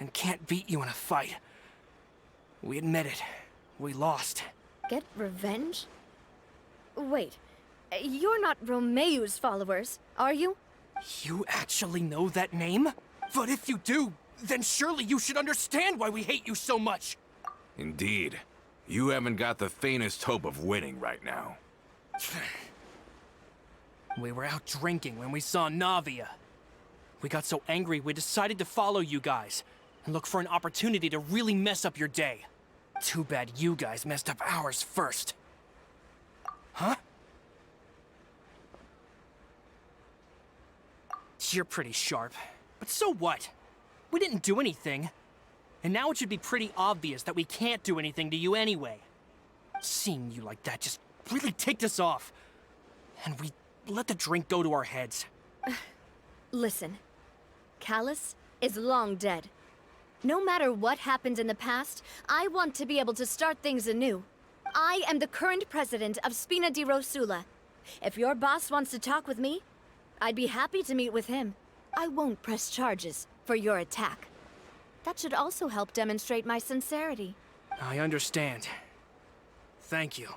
and can't beat you in a fight. We admit it. We lost. Get revenge? Wait, you're not Romeu's followers, are you? You actually know that name? But if you do, then surely you should understand why we hate you so much. Indeed. You haven't got the faintest hope of winning right now. We were out drinking when we saw Navia. We got so angry we decided to follow you guys and look for an opportunity to really mess up your day. Too bad you guys messed up ours first. Huh? You're pretty sharp, but so what? We didn't do anything. And now it should be pretty obvious that we can't do anything to you anyway. Seeing you like that just really ticked us off. And we let the drink go to our heads. Listen, Callus is long dead. No matter what happened in the past, I want to be able to start things anew. I am the current president of Spina di Rosula. If your boss wants to talk with me, I'd be happy to meet with him. I won't press charges for your attack. That should also help demonstrate my sincerity. I understand. Thank you.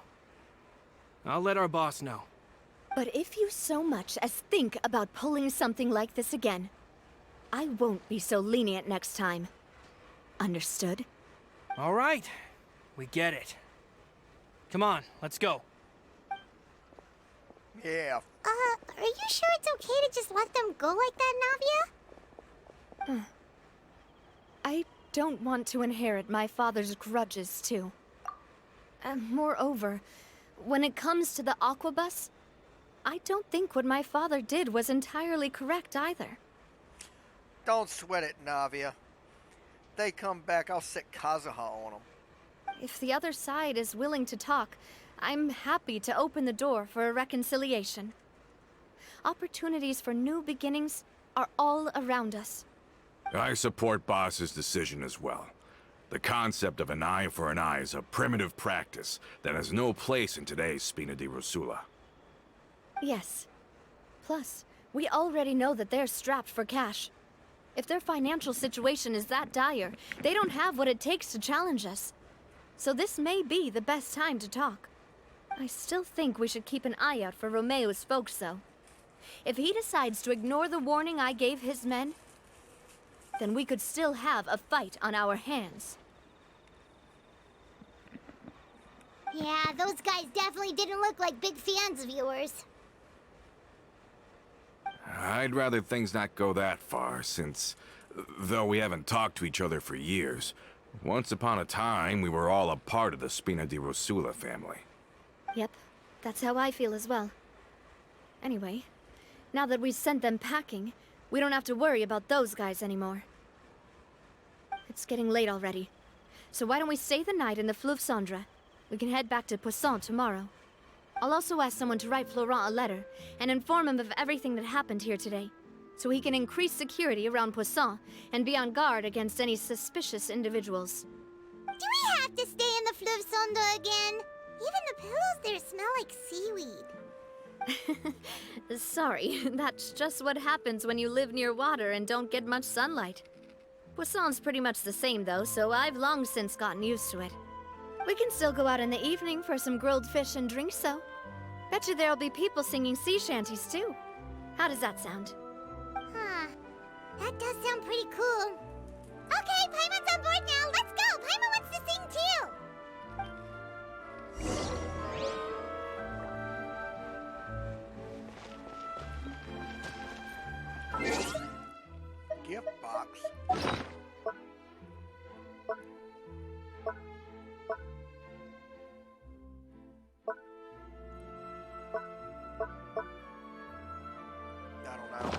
I'll let our boss know. But if you so much as think about pulling something like this again, I won't be so lenient next time. Understood? All right. We get it. Come on, let's go. Yeah. Are you sure it's okay to just let them go like that, Navia? I don't want to inherit my father's grudges, too. Moreover, when it comes to the Aquabus, I don't think what my father did was entirely correct either. Don't sweat it, Navia. They come back, I'll set Kazuha on them. If the other side is willing to talk, I'm happy to open the door for a reconciliation. Opportunities for new beginnings are all around us. I support Boss's decision as well. The concept of an eye for an eye is a primitive practice that has no place in today's Spina di Rosula. Yes. Plus, we already know that they're strapped for cash. If their financial situation is that dire, they don't have what it takes to challenge us. So this may be the best time to talk. I still think we should keep an eye out for Romeu's folks, though. If he decides to ignore the warning I gave his men, then we could still have a fight on our hands. Yeah, those guys definitely didn't look like big fans of yours. I'd rather things not go that far, since, though we haven't talked to each other for years, once upon a time we were all a part of the Spina di Rosula family. Yep, that's how I feel as well. Anyway, now that we've sent them packing, we don't have to worry about those guys anymore. It's getting late already, so why don't we stay the night in the Fleuve Cendre? We can head back to Poisson tomorrow. I'll also ask someone to write Florent a letter and inform him of everything that happened here today, so he can increase security around Poisson and be on guard against any suspicious individuals. Do we have to stay in the Fleuve Cendre again? Even the pillows there smell like seaweed. Sorry, that's just what happens when you live near water and don't get much sunlight. Poisson's pretty much the same though, so I've long since gotten used to it. We can still go out in the evening for some grilled fish and drinks, though. Bet you there'll be people singing sea shanties too. How does that sound? Huh. That does sound pretty cool. Okay, Paimon's on board now. Let's go. Paimon wants to sing too. Gift box. I don't know.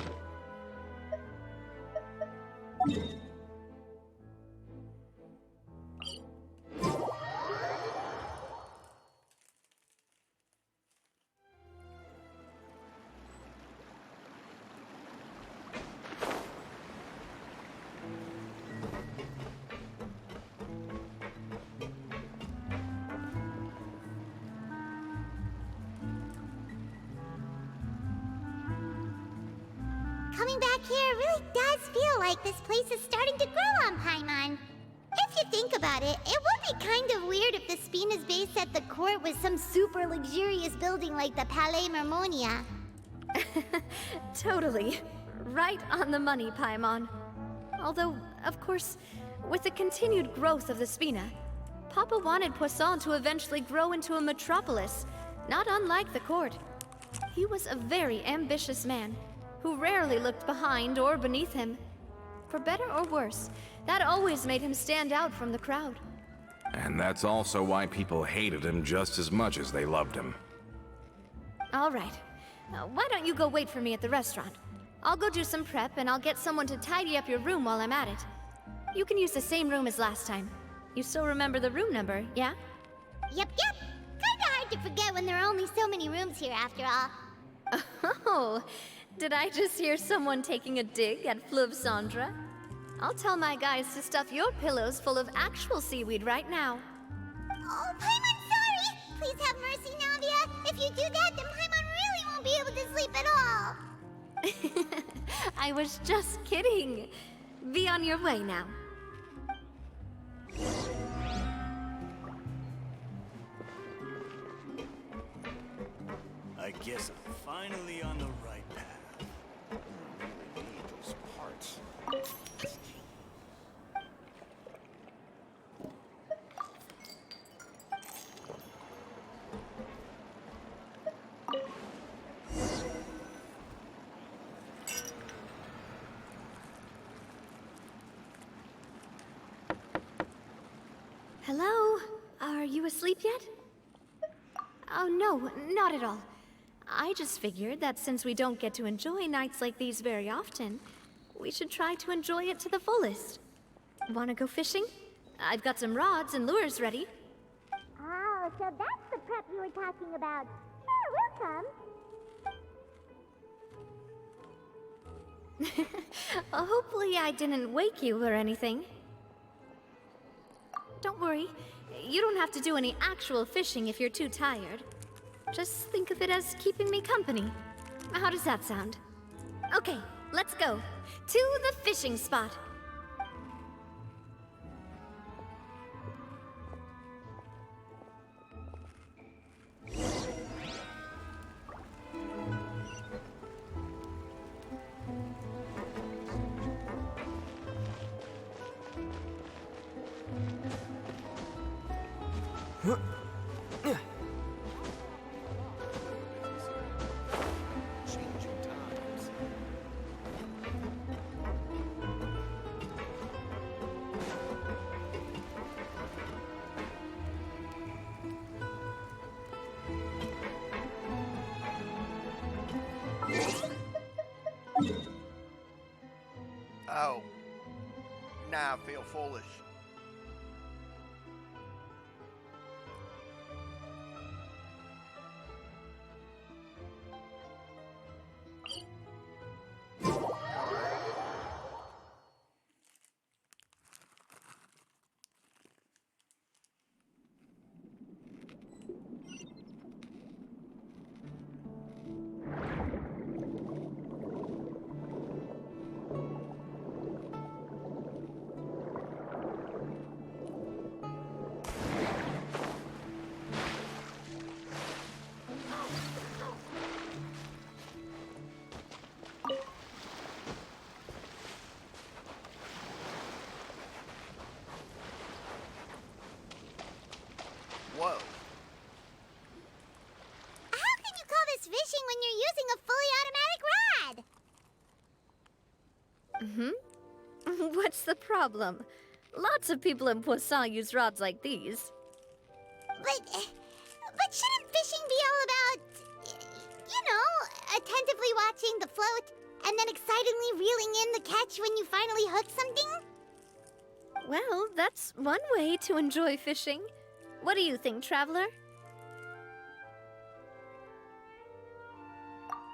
coming back here really does feel like this place is starting to grow on Paimon. If you think about it, it would be kind of weird if the Spina's base at the court was some super luxurious building like the Palais Mermonia. Totally. Right on the money, Paimon. Although, of course, with the continued growth of the Spina, Papa wanted Poisson to eventually grow into a metropolis, not unlike the court. He was a very ambitious man, who rarely looked behind or beneath him. For better or worse, that always made him stand out from the crowd. And that's also why people hated him just as much as they loved him. All right. Why don't you go wait for me at the restaurant? I'll go do some prep, and I'll get someone to tidy up your room while I'm at it. You can use the same room as last time. You still remember the room number, yeah? Yep. Kinda hard to forget when there are only so many rooms here after all. Oh, did I just hear someone taking a dig at Fleuve Cendre? I'll tell my guys to stuff your pillows full of actual seaweed right now. Oh, Paimon, sorry! Please have mercy, Navia. If you do that, then Paimon really won't be able to sleep at all. I was just kidding. Be on your way now. I guess I'm finally on the right path. I really need those parts. Hello? Are you asleep yet? Oh, no, not at all. I just figured that since we don't get to enjoy nights like these very often, we should try to enjoy it to the fullest. Wanna go fishing? I've got some rods and lures ready. Oh, so that's the prep you were talking about. Sure, we'll come. Hopefully I didn't wake you or anything. Don't worry, you don't have to do any actual fishing if you're too tired. Just think of it as keeping me company. How does that sound? Okay, let's go. To the fishing spot. Changing times. Oh. Now I feel foolish. Whoa. How can you call this fishing when you're using a fully automatic rod? What's the problem? Lots of people in Poisson use rods like these. But shouldn't fishing be all about, attentively watching the float and then excitedly reeling in the catch when you finally hook something? Well, that's one way to enjoy fishing. What do you think, Traveler?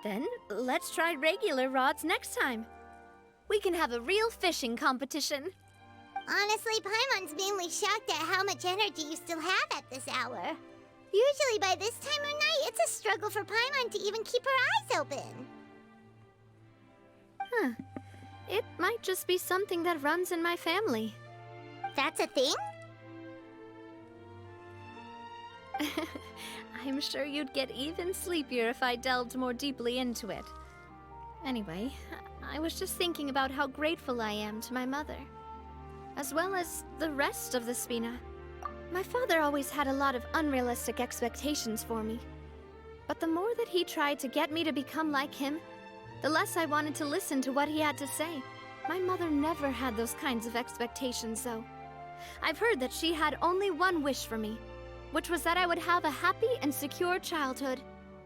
Then, let's try regular rods next time. We can have a real fishing competition. Honestly, Paimon's mainly shocked at how much energy you still have at this hour. Usually by this time of night, it's a struggle for Paimon to even keep her eyes open. Huh. It might just be something that runs in my family. That's a thing? I'm sure you'd get even sleepier if I delved more deeply into it. Anyway, I was just thinking about how grateful I am to my mother, as well as the rest of the Spina. My father always had a lot of unrealistic expectations for me. But the more that he tried to get me to become like him, the less I wanted to listen to what he had to say. My mother never had those kinds of expectations, though. I've heard that she had only one wish for me, which was that I would have a happy and secure childhood.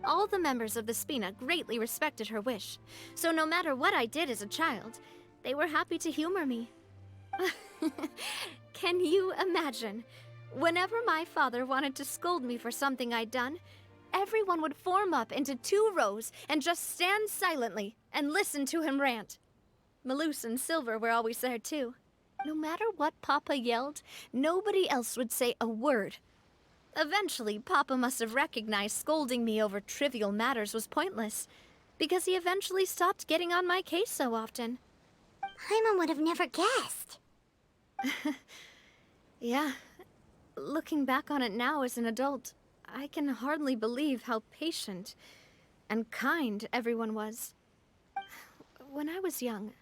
All the members of the Spina greatly respected her wish, so no matter what I did as a child, they were happy to humor me. Can you imagine? Whenever my father wanted to scold me for something I'd done, everyone would form up into 2 rows and just stand silently and listen to him rant. Maloose and Silver were always there too. No matter what Papa yelled, nobody else would say a word. Eventually, Papa must have recognized scolding me over trivial matters was pointless, because he eventually stopped getting on my case so often. Paimon would have never guessed. Yeah. Looking back on it now as an adult, I can hardly believe how patient and kind everyone was. When I was young,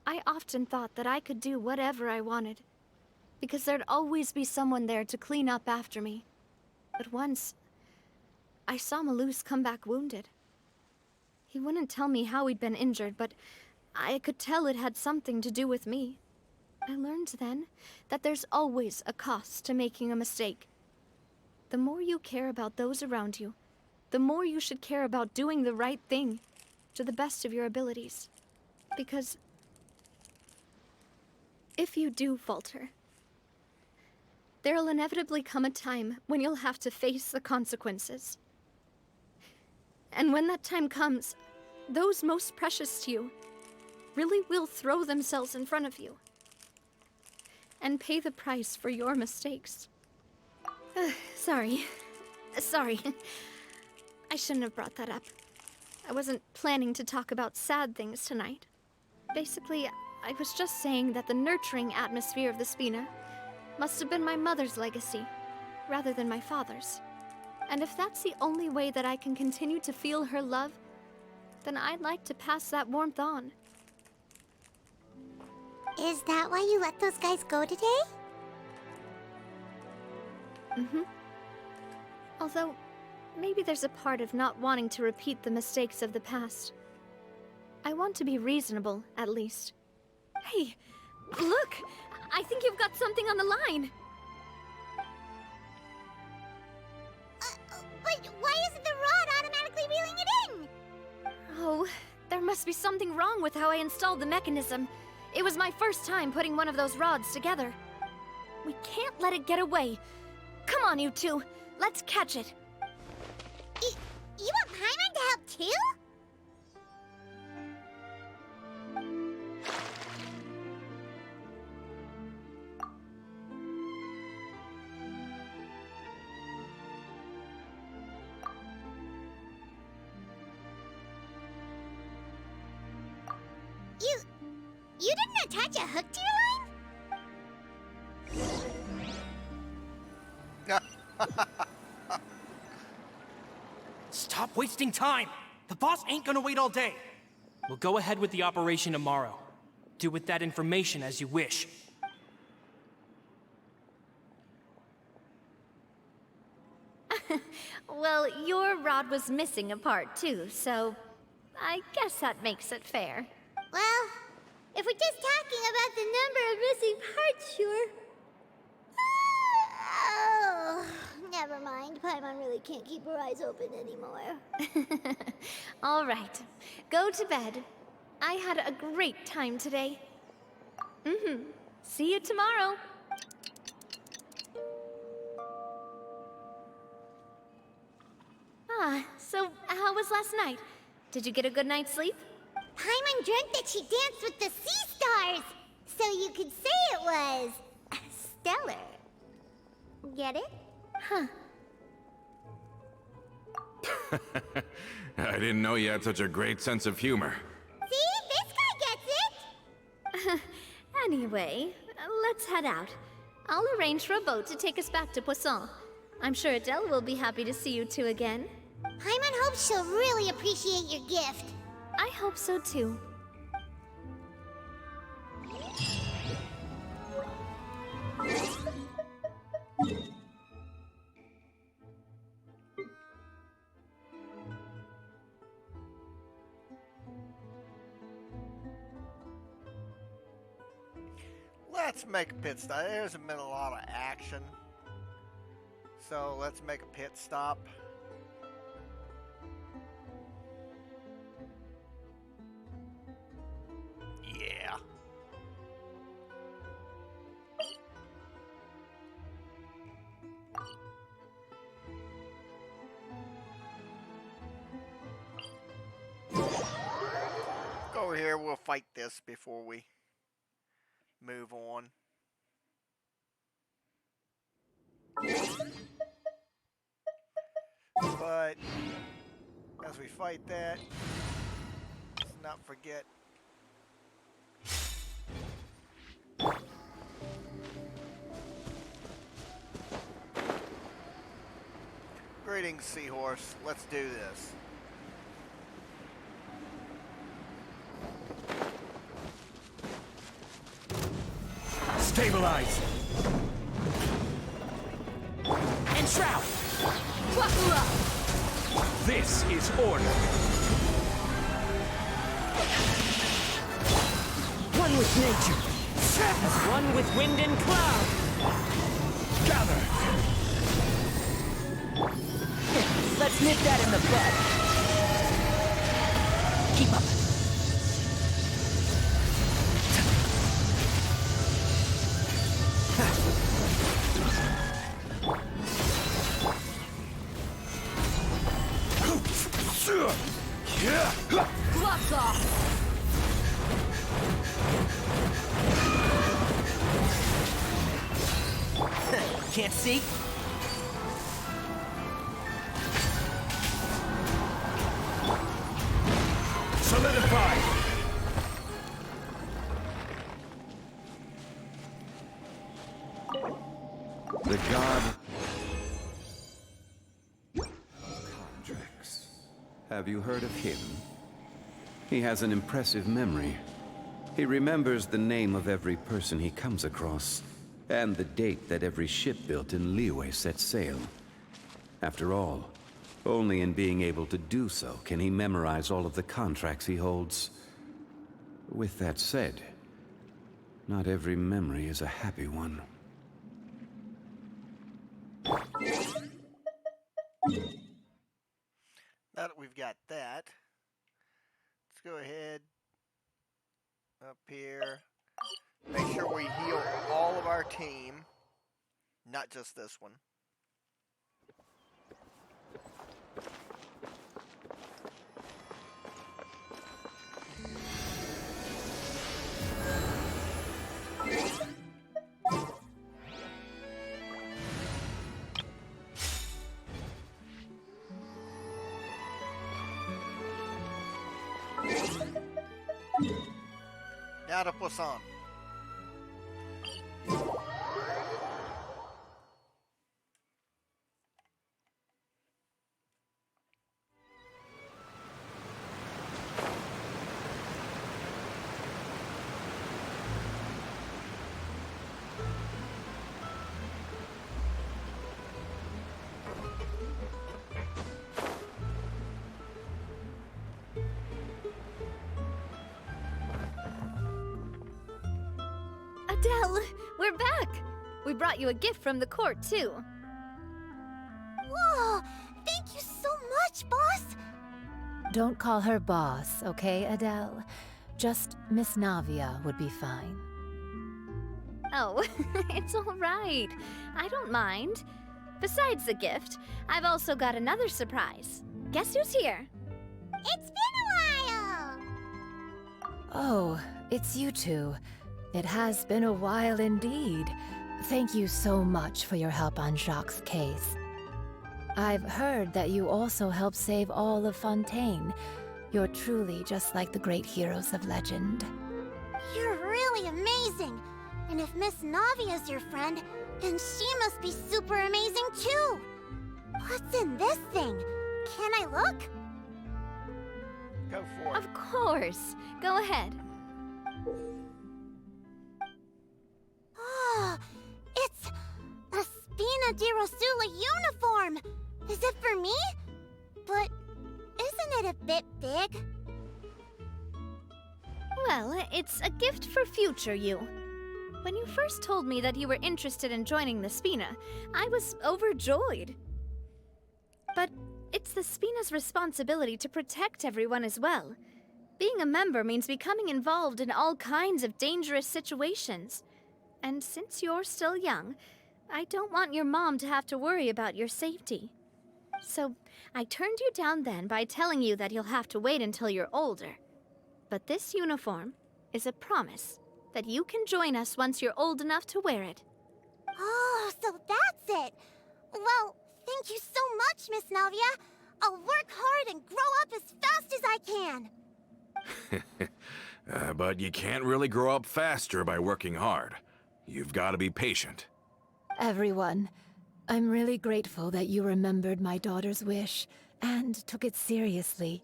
I often thought that I could do whatever I wanted, because there'd always be someone there to clean up after me. But once, I saw Maloose come back wounded. He wouldn't tell me how he'd been injured, but I could tell it had something to do with me. I learned then that there's always a cost to making a mistake. The more you care about those around you, the more you should care about doing the right thing to the best of your abilities. Because if you do falter, there'll inevitably come a time when you'll have to face the consequences. And when that time comes, those most precious to you really will throw themselves in front of you and pay the price for your mistakes. Sorry. I shouldn't have brought that up. I wasn't planning to talk about sad things tonight. Basically, I was just saying that the nurturing atmosphere of the Spina must have been my mother's legacy, rather than my father's. And if that's the only way that I can continue to feel her love, then I'd like to pass that warmth on. Is that why you let those guys go today? Mm-hmm. Although, maybe there's a part of not wanting to repeat the mistakes of the past. I want to be reasonable, at least. Hey, look! I think you've got something on the line! But why isn't the rod automatically reeling it in? Oh, there must be something wrong with how I installed the mechanism. It was my first time putting one of those rods together. We can't let it get away. Come on, you two. Let's catch it. You want Paimon to help too? You didn't attach a hook to your line? Stop wasting time! The boss ain't gonna wait all day! We'll go ahead with the operation tomorrow. Do with that information as you wish. Well, your rod was missing a part too, so I guess that makes it fair. Well, if we're just talking about the number of missing parts, sure. Oh, never mind. Paimon really can't keep her eyes open anymore. All right, go to bed. I had a great time today. See you tomorrow. So how was last night? Did you get a good night's sleep? Paimon dreamt that she danced with the sea stars, so you could say it was stellar. Get it? Huh. I didn't know you had such a great sense of humor. See? This Anyway, let's head out. I'll arrange for a boat to take us back to Poisson. I'm sure Adele will be happy to see you two again. Paimon hopes she'll really appreciate your gift. I hope so too. Let's make a pit stop. There's been a lot of action. So let's make a pit stop. Yeah. Go over here, we'll fight this before we move on. But as we fight that, let's not forget greetings, seahorse. Let's do this. Stabilize! Enshroud! This is order! One with nature! As one with wind and cloud! Gather! Let's nip that in the bud! Keep up! Gloves off! Can't see? Solidify! The god Contracts. Have you heard of him? He has an impressive memory. He remembers the name of every person he comes across, and the date that every ship built in Liyue set sail. After all, only in being able to do so can he memorize all of the contracts he holds. With that said, not every memory is a happy one. Now that we've got that, let's go ahead up here. Make sure we heal all of our team, not just this one. Now to Poisson. Adele, we're back! We brought you a gift from the court, too. Whoa! Thank you so much, boss! Don't call her boss, okay, Adele? Just Miss Navia would be fine. Oh, it's all right. I don't mind. Besides the gift, I've also got another surprise. Guess who's here? It's been a while! Oh, it's you two. It has been a while indeed. Thank you so much for your help on Jacques' case. I've heard that you also helped save all of Fontaine. You're truly just like the great heroes of legend. You're really amazing! And if Miss Navia's your friend, then she must be super amazing too. What's in this thing? Can I look? Go for it. Of course. Go ahead. Oh, it's a Spina di Rosula uniform. Is it for me? But isn't it a bit big? Well, it's a gift for future you. When you first told me that you were interested in joining the Spina, I was overjoyed. But it's the Spina's responsibility to protect everyone as well. Being a member means becoming involved in all kinds of dangerous situations. And since you're still young, I don't want your mom to have to worry about your safety. So I turned you down then by telling you that you'll have to wait until you're older. But this uniform is a promise that you can join us once you're old enough to wear it. Oh, so that's it. Well, thank you so much, Miss Navia. I'll work hard and grow up as fast as I can. But you can't really grow up faster by working hard. You've got to be patient. Everyone, I'm really grateful that you remembered my daughter's wish and took it seriously.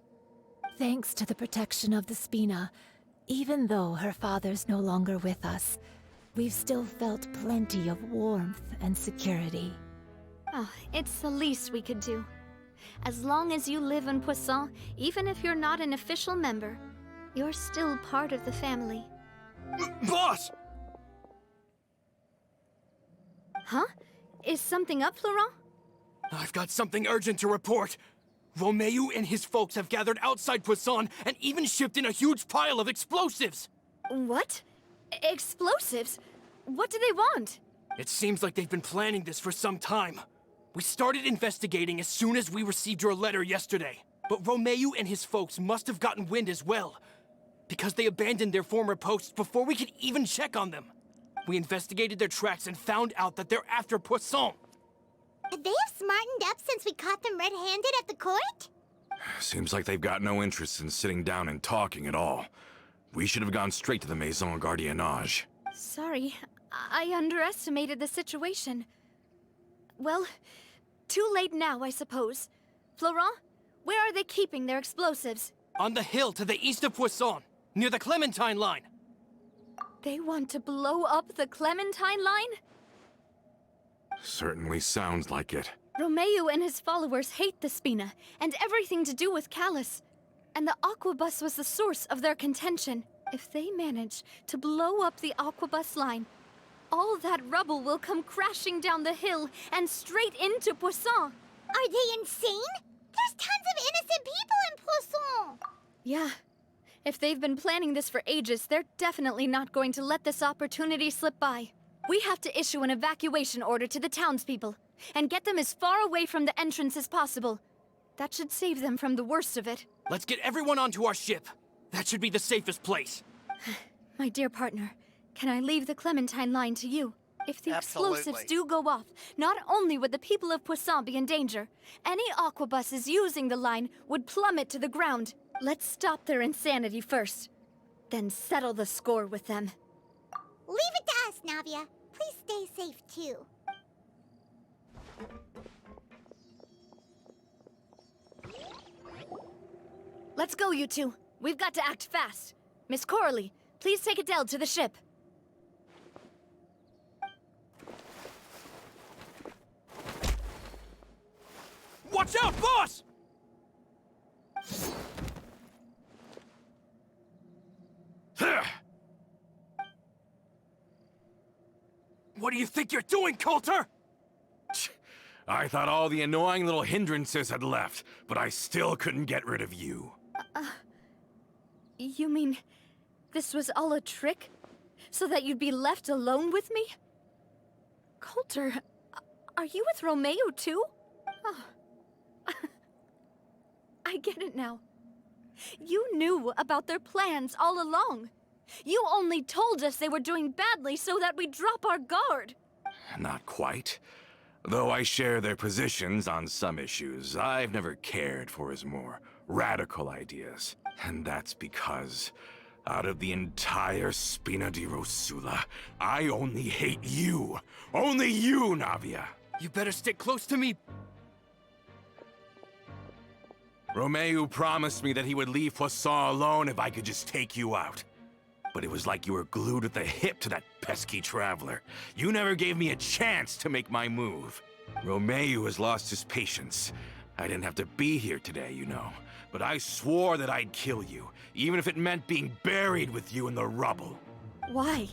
Thanks to the protection of the Spina, even though her father's no longer with us, we've still felt plenty of warmth and security. Oh, it's the least we could do. As long as you live in Poisson, even if you're not an official member, you're still part of the family. Boss! Huh? Is something up, Florent? I've got something urgent to report. Romeu and his folks have gathered outside Poisson and even shipped in a huge pile of explosives. What? Explosives? What do they want? It seems like they've been planning this for some time. We started investigating as soon as we received your letter yesterday. But Romeu and his folks must have gotten wind as well, because they abandoned their former posts before we could even check on them. We investigated their tracks and found out that they're after Poisson. They have smartened up since we caught them red-handed at the court? Seems like they've got no interest in sitting down and talking at all. We should have gone straight to the Maison Gardiennage. Sorry, I underestimated the situation. Well, too late now, I suppose. Florent, where are they keeping their explosives? On the hill to the east of Poisson, near the Clementine line. They want to blow up the Clementine line? Certainly sounds like it. Romeu and his followers hate the Spina, and everything to do with Callus. And the Aquabus was the source of their contention. If they manage to blow up the Aquabus line, all that rubble will come crashing down the hill and straight into Poisson. Are they insane? There's tons of innocent people in Poisson! Yeah. If they've been planning this for ages, they're definitely not going to let this opportunity slip by. We have to issue an evacuation order to the townspeople, and get them as far away from the entrance as possible. That should save them from the worst of it. Let's get everyone onto our ship. That should be the safest place. My dear partner, can I leave the Clementine line to you? If the explosives Absolutely. do go off, not only would the people of Poisson be in danger, any aquabuses using the line would plummet to the ground. Let's stop their insanity first, then settle the score with them. Leave it to us, Navia. Please stay safe, too. Let's go, you two. We've got to act fast. Miss Coralie, please take Adele to the ship. Watch out, boss! What do you think you're doing, Coulter? I thought all the annoying little hindrances had left, but I still couldn't get rid of you. You mean this was all a trick? So that you'd be left alone with me? Coulter, are you with Romeu too? Oh. I get it now. You knew about their plans all along. You only told us they were doing badly so that we'd drop our guard. Not quite. Though I share their positions on some issues, I've never cared for his more radical ideas. And that's because Out of the entire Spina di Rosula, I only hate you. Only you, Navia. You better stick close to me. Romeu promised me that he would leave Poisson alone if I could just take you out. But it was like you were glued at the hip to that pesky traveler. You never gave me a chance to make my move. Romeu has lost his patience. I didn't have to be here today, you know. But I swore that I'd kill you, even if it meant being buried with you in the rubble. Why?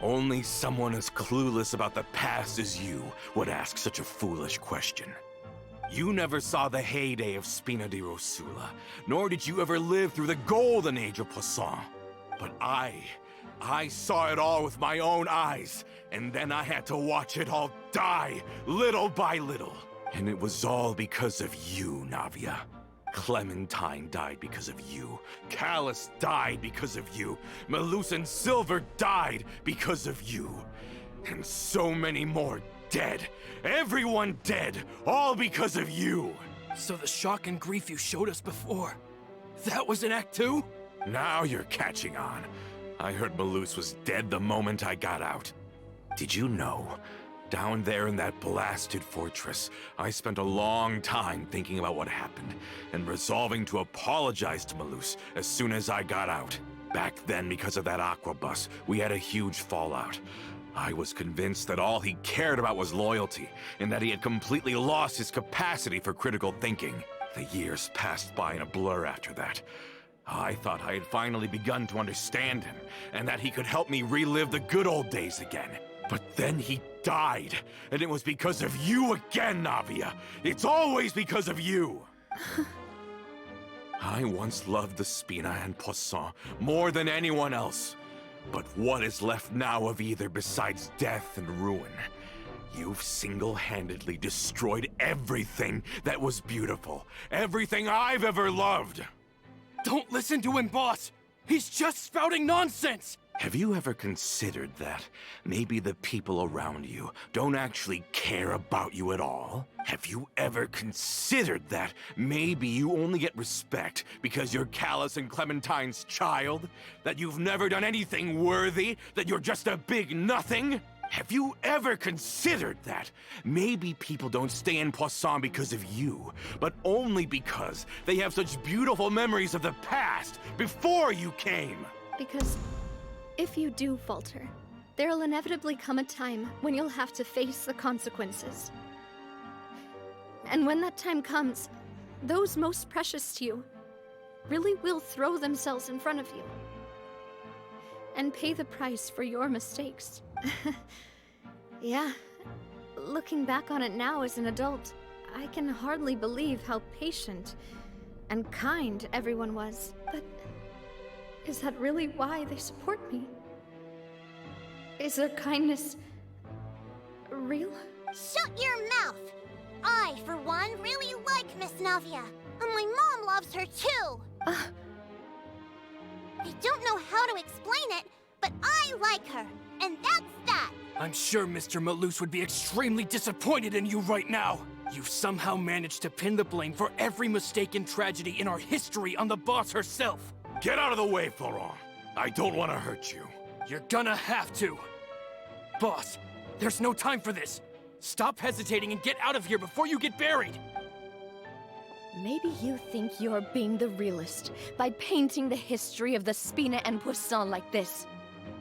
Only someone as clueless about the past as you would ask such a foolish question. You never saw the heyday of Spina di Rosula, nor did you ever live through the golden age of Poisson. But I saw it all with my own eyes, and then I had to watch it all die, little by little. And it was all because of you, Navia. Clementine died because of you. Callus died because of you. Malus and Silver died because of you. And so many more dead. Everyone dead, all because of you. So the shock and grief you showed us before, that was in Act 2? Now you're catching on. I heard Malus was dead the moment I got out. Did you know? Down there in that blasted fortress, I spent a long time thinking about what happened, and resolving to apologize to Malus as soon as I got out. Back then, because of that aquabus, we had a huge fallout. I was convinced that all he cared about was loyalty, and that he had completely lost his capacity for critical thinking. The years passed by in a blur after that. I thought I had finally begun to understand him, and that he could help me relive the good old days again. But then he died, and it was because of you again, Navia. It's always because of you. I once loved the Spina and Poisson more than anyone else. But what is left now of either besides death and ruin? You've single-handedly destroyed everything that was beautiful. Everything I've ever loved. Don't listen to him, boss! He's just spouting nonsense! Have you ever considered that maybe the people around you don't actually care about you at all? Have you ever considered that maybe you only get respect because you're Callus and Clementine's child? That you've never done anything worthy? That you're just a big nothing? Have you ever considered that maybe people don't stay in Poisson because of you, but only because they have such beautiful memories of the past before you came? Because if you do falter, there'll inevitably come a time when you'll have to face the consequences. And when that time comes, those most precious to you really will throw themselves in front of you and pay the price for your mistakes. Yeah, looking back on it now as an adult, I can hardly believe how patient and kind everyone was. But is that really why they support me? Is their kindness real? Shut your mouth! I, for one, really like Miss Navia, and my mom loves her too! I don't know how to explain it, but I like her, and that's that! I'm sure Mr. Malus would be extremely disappointed in you right now. You've somehow managed to pin the blame for every mistake and tragedy in our history on the boss herself. Get out of the way, Florent. I don't want to hurt you. You're gonna have to. Boss, there's no time for this. Stop hesitating and get out of here before you get buried. Maybe you think you're being the realist by painting the history of the Spina and Poisson like this.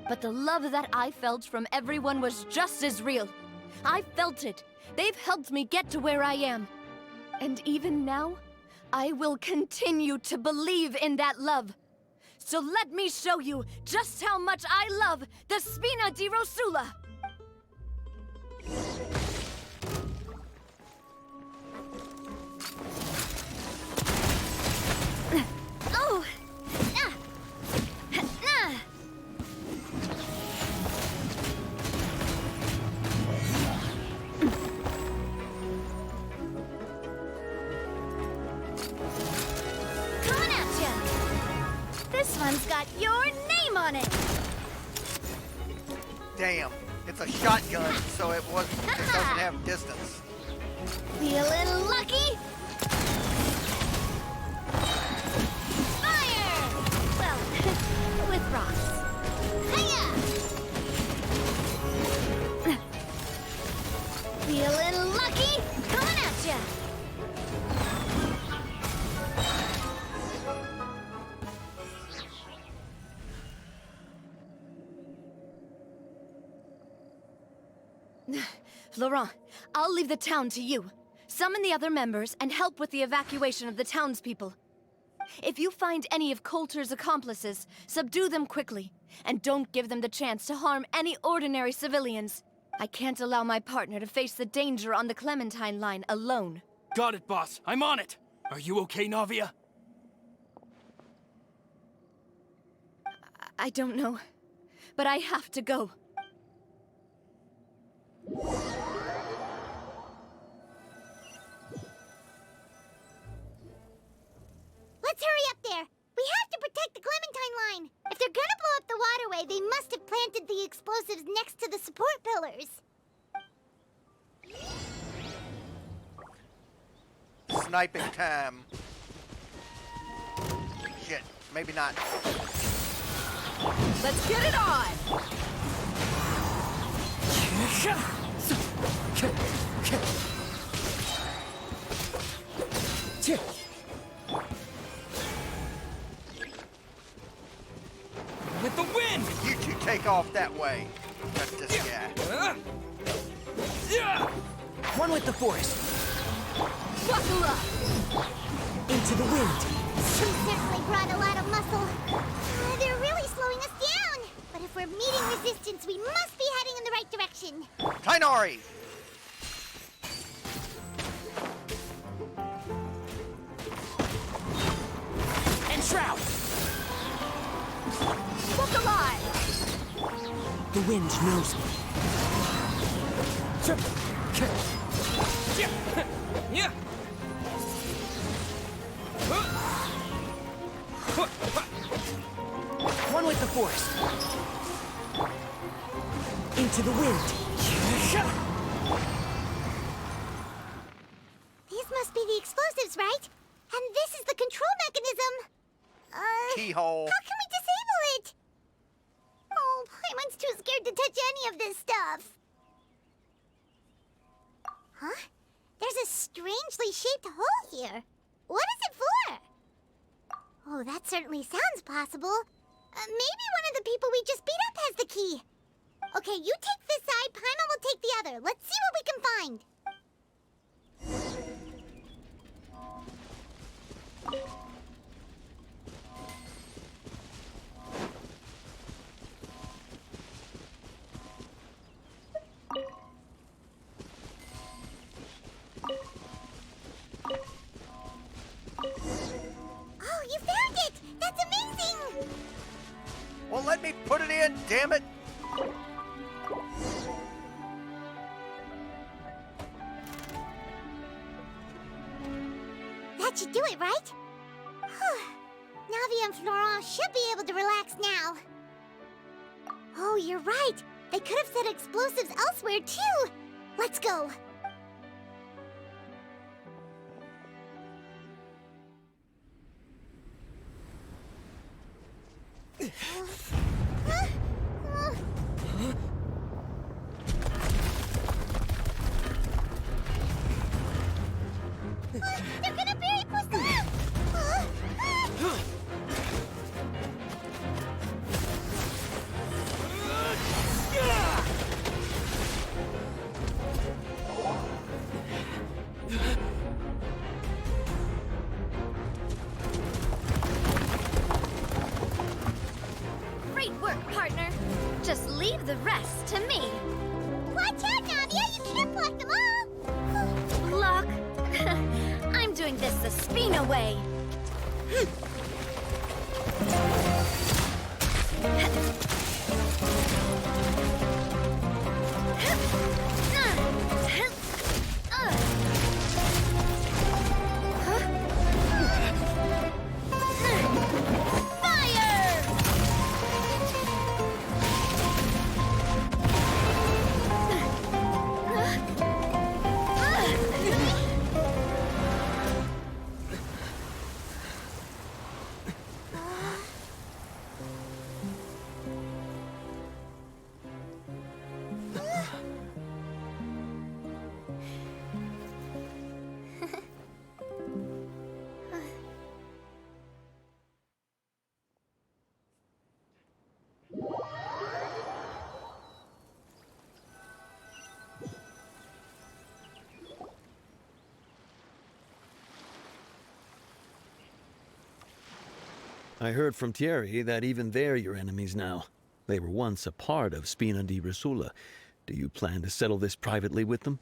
But the love that I felt from everyone was just as real. I felt it. They've helped me get to where I am. And even now, I will continue to believe in that love. So let me show you just how much I love the Spina di Rosula! Oh! Coming at ya! This one's got your name on it! Damn, it's a shotgun, so it doesn't have distance. Feeling lucky? Fire! Well, Florent, I'll leave the town to you. Summon the other members and help with the evacuation of the townspeople. If you find any of Coulter's accomplices, subdue them quickly, and don't give them the chance to harm any ordinary civilians. I can't allow my partner to face the danger on the Clementine line alone. Got it, boss. I'm on it. Are you okay, Navia? I don't know, but I have to go. Let's hurry up there. We have to protect the Clementine line. If they're gonna blow up the waterway, they must have planted the explosives next to the support pillars. Sniping time. Shit, maybe not. Let's get it on! With the wind! You two take off that way. Got this guy. One with the force. Buckle up! Into the wind. We certainly brought a lot of muscle. They're really slowing us down. But if we're meeting resistance, we must be heading in the right direction. Tainari! And shroud. Look alive! The wind knows me. Yeah! One with the force. Into the wind. These must be the explosives, right? And this is the control mechanism. Keyhole. How can we disable it? Oh, Paimon's too scared to touch any of this stuff. Huh? There's a strangely shaped hole here. What is it for? Oh, that certainly sounds possible. Maybe one of the people we just beat up has the key. Okay, you take this side, Paimon will take the other. Let's see what we can find. Oh, you found it! That's amazing! Well, let me put it in, damn it! That should do it, right? Navia and Florent should be able to relax now. Oh, you're right. They could have set explosives elsewhere, too. Let's go. They're gonna bury Poisson! Great work, partner. Just leave the rest to me. Watch out, Navia! You can't block them all! Block? I'm doing this the Spina way. I heard from Thierry that even they're your enemies now. They were once a part of Spina di Rosula. Do you plan to settle this privately with them?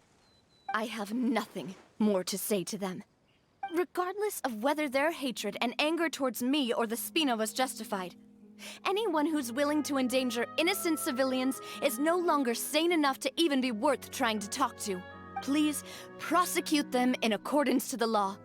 I have nothing more to say to them. Regardless of whether their hatred and anger towards me or the Spina was justified, anyone who's willing to endanger innocent civilians is no longer sane enough to even be worth trying to talk to. Please, prosecute them in accordance to the law.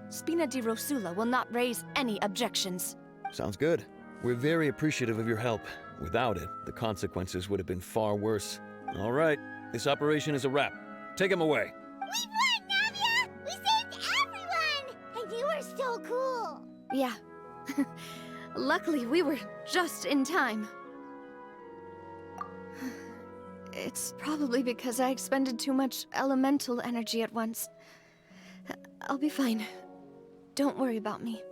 Spina di Rosula will not raise any objections. Sounds good. We're very appreciative of your help. Without it, the consequences would have been far worse. All right, this operation is a wrap. Take him away. We won, Navia! We saved everyone! And you were so cool! Yeah. Luckily, we were just in time. It's probably because I expended too much elemental energy at once. I'll be fine. Don't worry about me.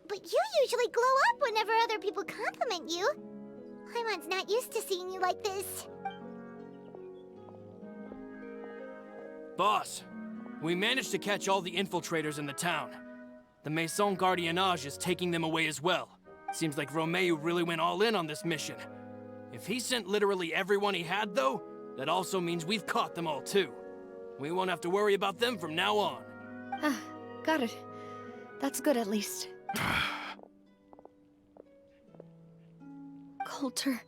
But you usually glow up whenever other people compliment you. Paimon's not used to seeing you like this. Boss, we managed to catch all the infiltrators in the town. The Maison Gardiennage is taking them away as well. Seems like Romeu really went all in on this mission. If he sent literally everyone he had, though, that also means we've caught them all too. We won't have to worry about them from now on. Got it. That's good at least. Coulter,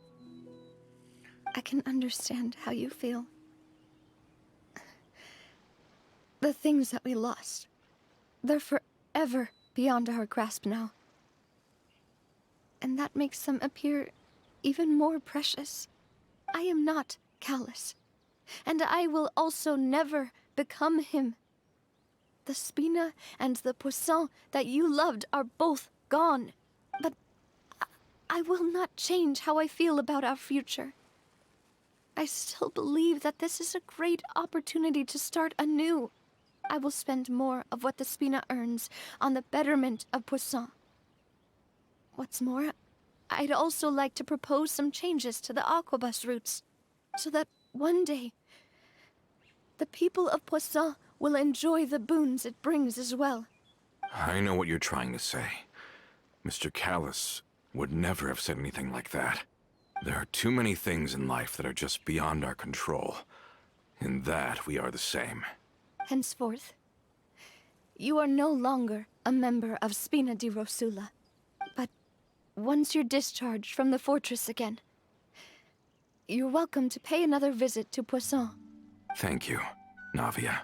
I can understand how you feel. The things that we lost, they're forever beyond our grasp now. And that makes them appear even more precious. I am not callous, and I will also never become him. The Spina and the Poisson that you loved are both gone, but I will not change how I feel about our future. I still believe that this is a great opportunity to start anew. I will spend more of what the Spina earns on the betterment of Poisson. What's more, I'd also like to propose some changes to the Aquabus routes, so that one day, the people of Poisson will enjoy the boons it brings as well. I know what you're trying to say. Mr. Callus would never have said anything like that. There are too many things in life that are just beyond our control. In that, we are the same. Henceforth, you are no longer a member of Spina di Rosula. But once you're discharged from the fortress again, you're welcome to pay another visit to Poisson. Thank you, Navia.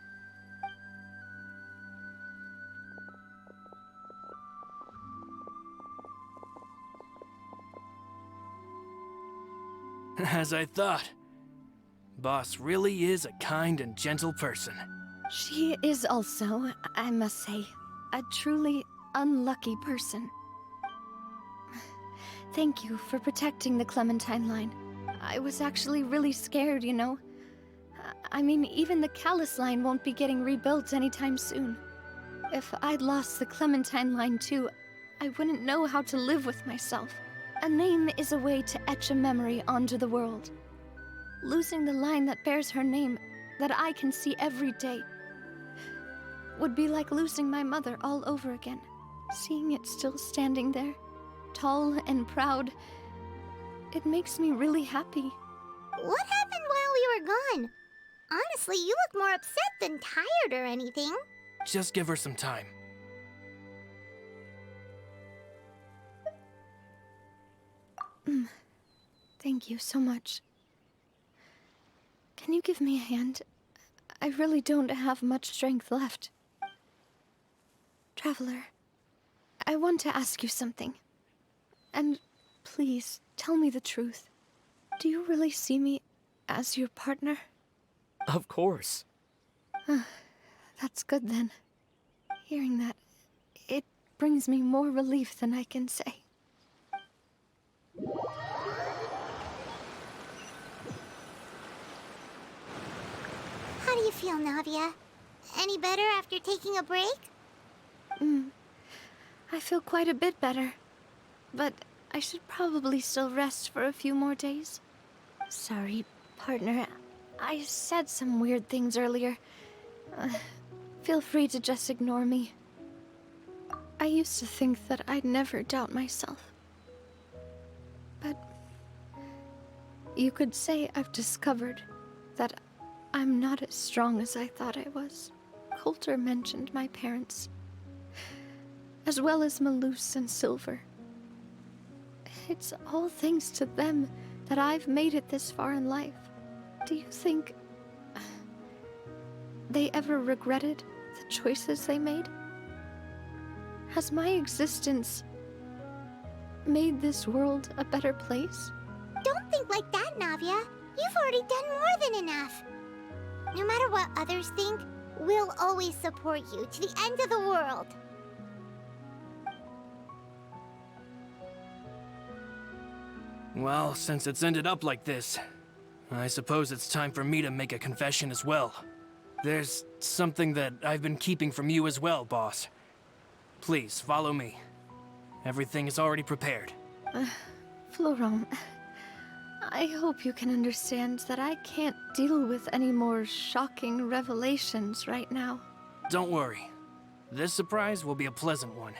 As I thought. Boss really is a kind and gentle person. She is also, I must say, a truly unlucky person. Thank you for protecting the Clementine line. I was actually really scared, you know. I mean, even the Callus line won't be getting rebuilt anytime soon. If I'd lost the Clementine line too, I wouldn't know how to live with myself. A name is a way to etch a memory onto the world. Losing the line that bears her name, that I can see every day, would be like losing my mother all over again. Seeing it still standing there, tall and proud, it makes me really happy. What happened while we were gone? Honestly, you look more upset than tired or anything. Just give her some time. Thank you so much. Can you give me a hand? I really don't have much strength left. Traveler, I want to ask you something. And please, tell me the truth. Do you really see me as your partner? Of course. That's good then. Hearing that, it brings me more relief than I can say. How do you feel, Navia? Any better after taking a break? I feel quite a bit better. But I should probably still rest for a few more days. Sorry, partner. I said some weird things earlier. Feel free to just ignore me. I used to think that I'd never doubt myself. But you could say I've discovered that I'm not as strong as I thought I was. Coulter mentioned my parents, as well as Malus and Silver. It's all thanks to them that I've made it this far in life. Do you think they ever regretted the choices they made? Has my existence made this world a better place? Don't think like that, Navia. You've already done more than enough. No matter what others think, we'll always support you to the end of the world. Well, since it's ended up like this, I suppose it's time for me to make a confession as well. There's something that I've been keeping from you as well, boss. Please, follow me. Everything is already prepared. Florent, I hope you can understand that I can't deal with any more shocking revelations right now. Don't worry. This surprise will be a pleasant one.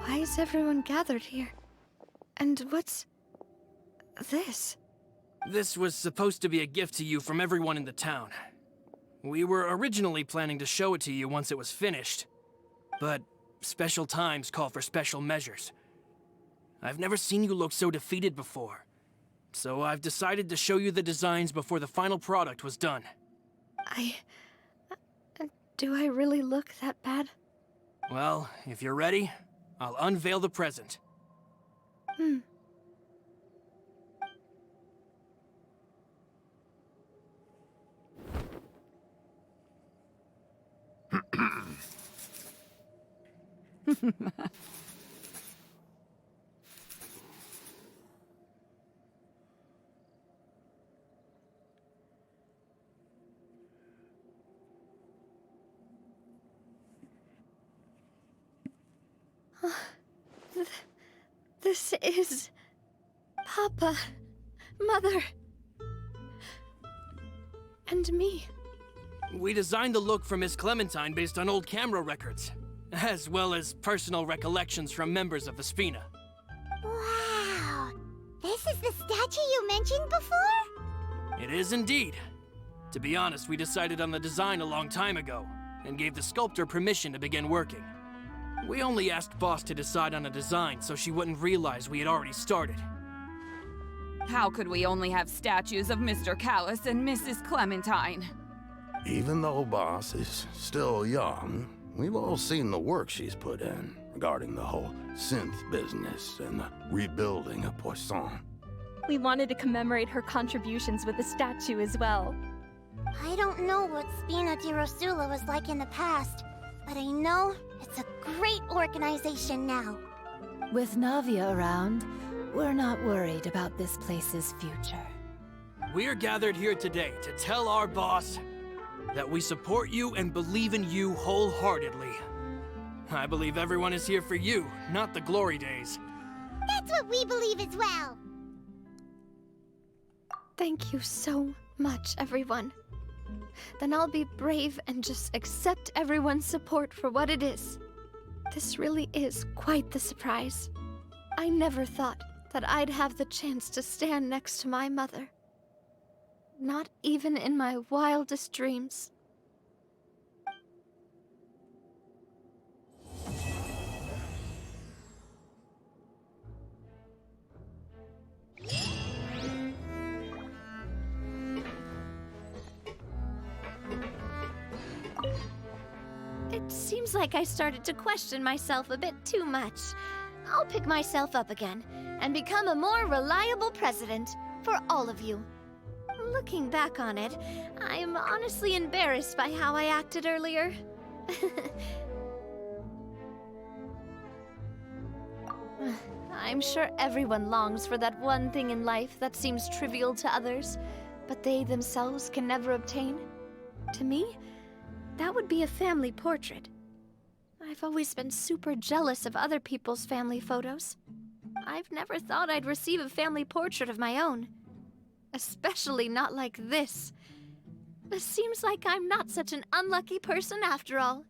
Why is everyone gathered here? And what's this? This was supposed to be a gift to you from everyone in the town. We were originally planning to show it to you once it was finished, but special times call for special measures. I've never seen you look so defeated before, so I've decided to show you the designs before the final product was done. Do I really look that bad? Well, if you're ready, I'll unveil the present. This is... Papa, Mother, and me. We designed the look for Miss Clementine based on old camera records, as well as personal recollections from members of the Spina. Wow! This is the statue you mentioned before? It is indeed. To be honest, we decided on the design a long time ago, and gave the sculptor permission to begin working. We only asked Boss to decide on a design so she wouldn't realize we had already started. How could we only have statues of Mr. Callis and Mrs. Clementine? Even though Boss is still young, we've all seen the work she's put in regarding the whole synth business and the rebuilding of Poisson. We wanted to commemorate her contributions with a statue as well. I don't know what Spina di Rosula was like in the past, but I know it's a great organization now. With Navia around, we're not worried about this place's future. We're gathered here today to tell our boss that we support you and believe in you wholeheartedly. I believe everyone is here for you, not the glory days. That's what we believe as well. Thank you so much, everyone. Then I'll be brave and just accept everyone's support for what it is. This really is quite the surprise. I never thought that I'd have the chance to stand next to my mother. Not even in my wildest dreams. It seems like I started to question myself a bit too much. I'll pick myself up again and become a more reliable president for all of you. Looking back on it, I'm honestly embarrassed by how I acted earlier. I'm sure everyone longs for that one thing in life that seems trivial to others, but they themselves can never obtain. To me, that would be a family portrait. I've always been super jealous of other people's family photos. I've never thought I'd receive a family portrait of my own. Especially not like this. It seems like I'm not such an unlucky person after all.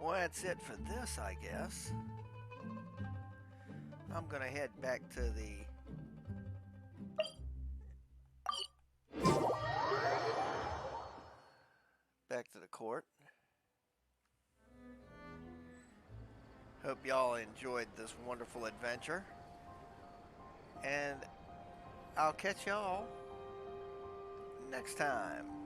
Well, that's it for this, I guess. I'm gonna head back to the court. Hope y'all enjoyed this wonderful adventure. And I'll catch y'all next time.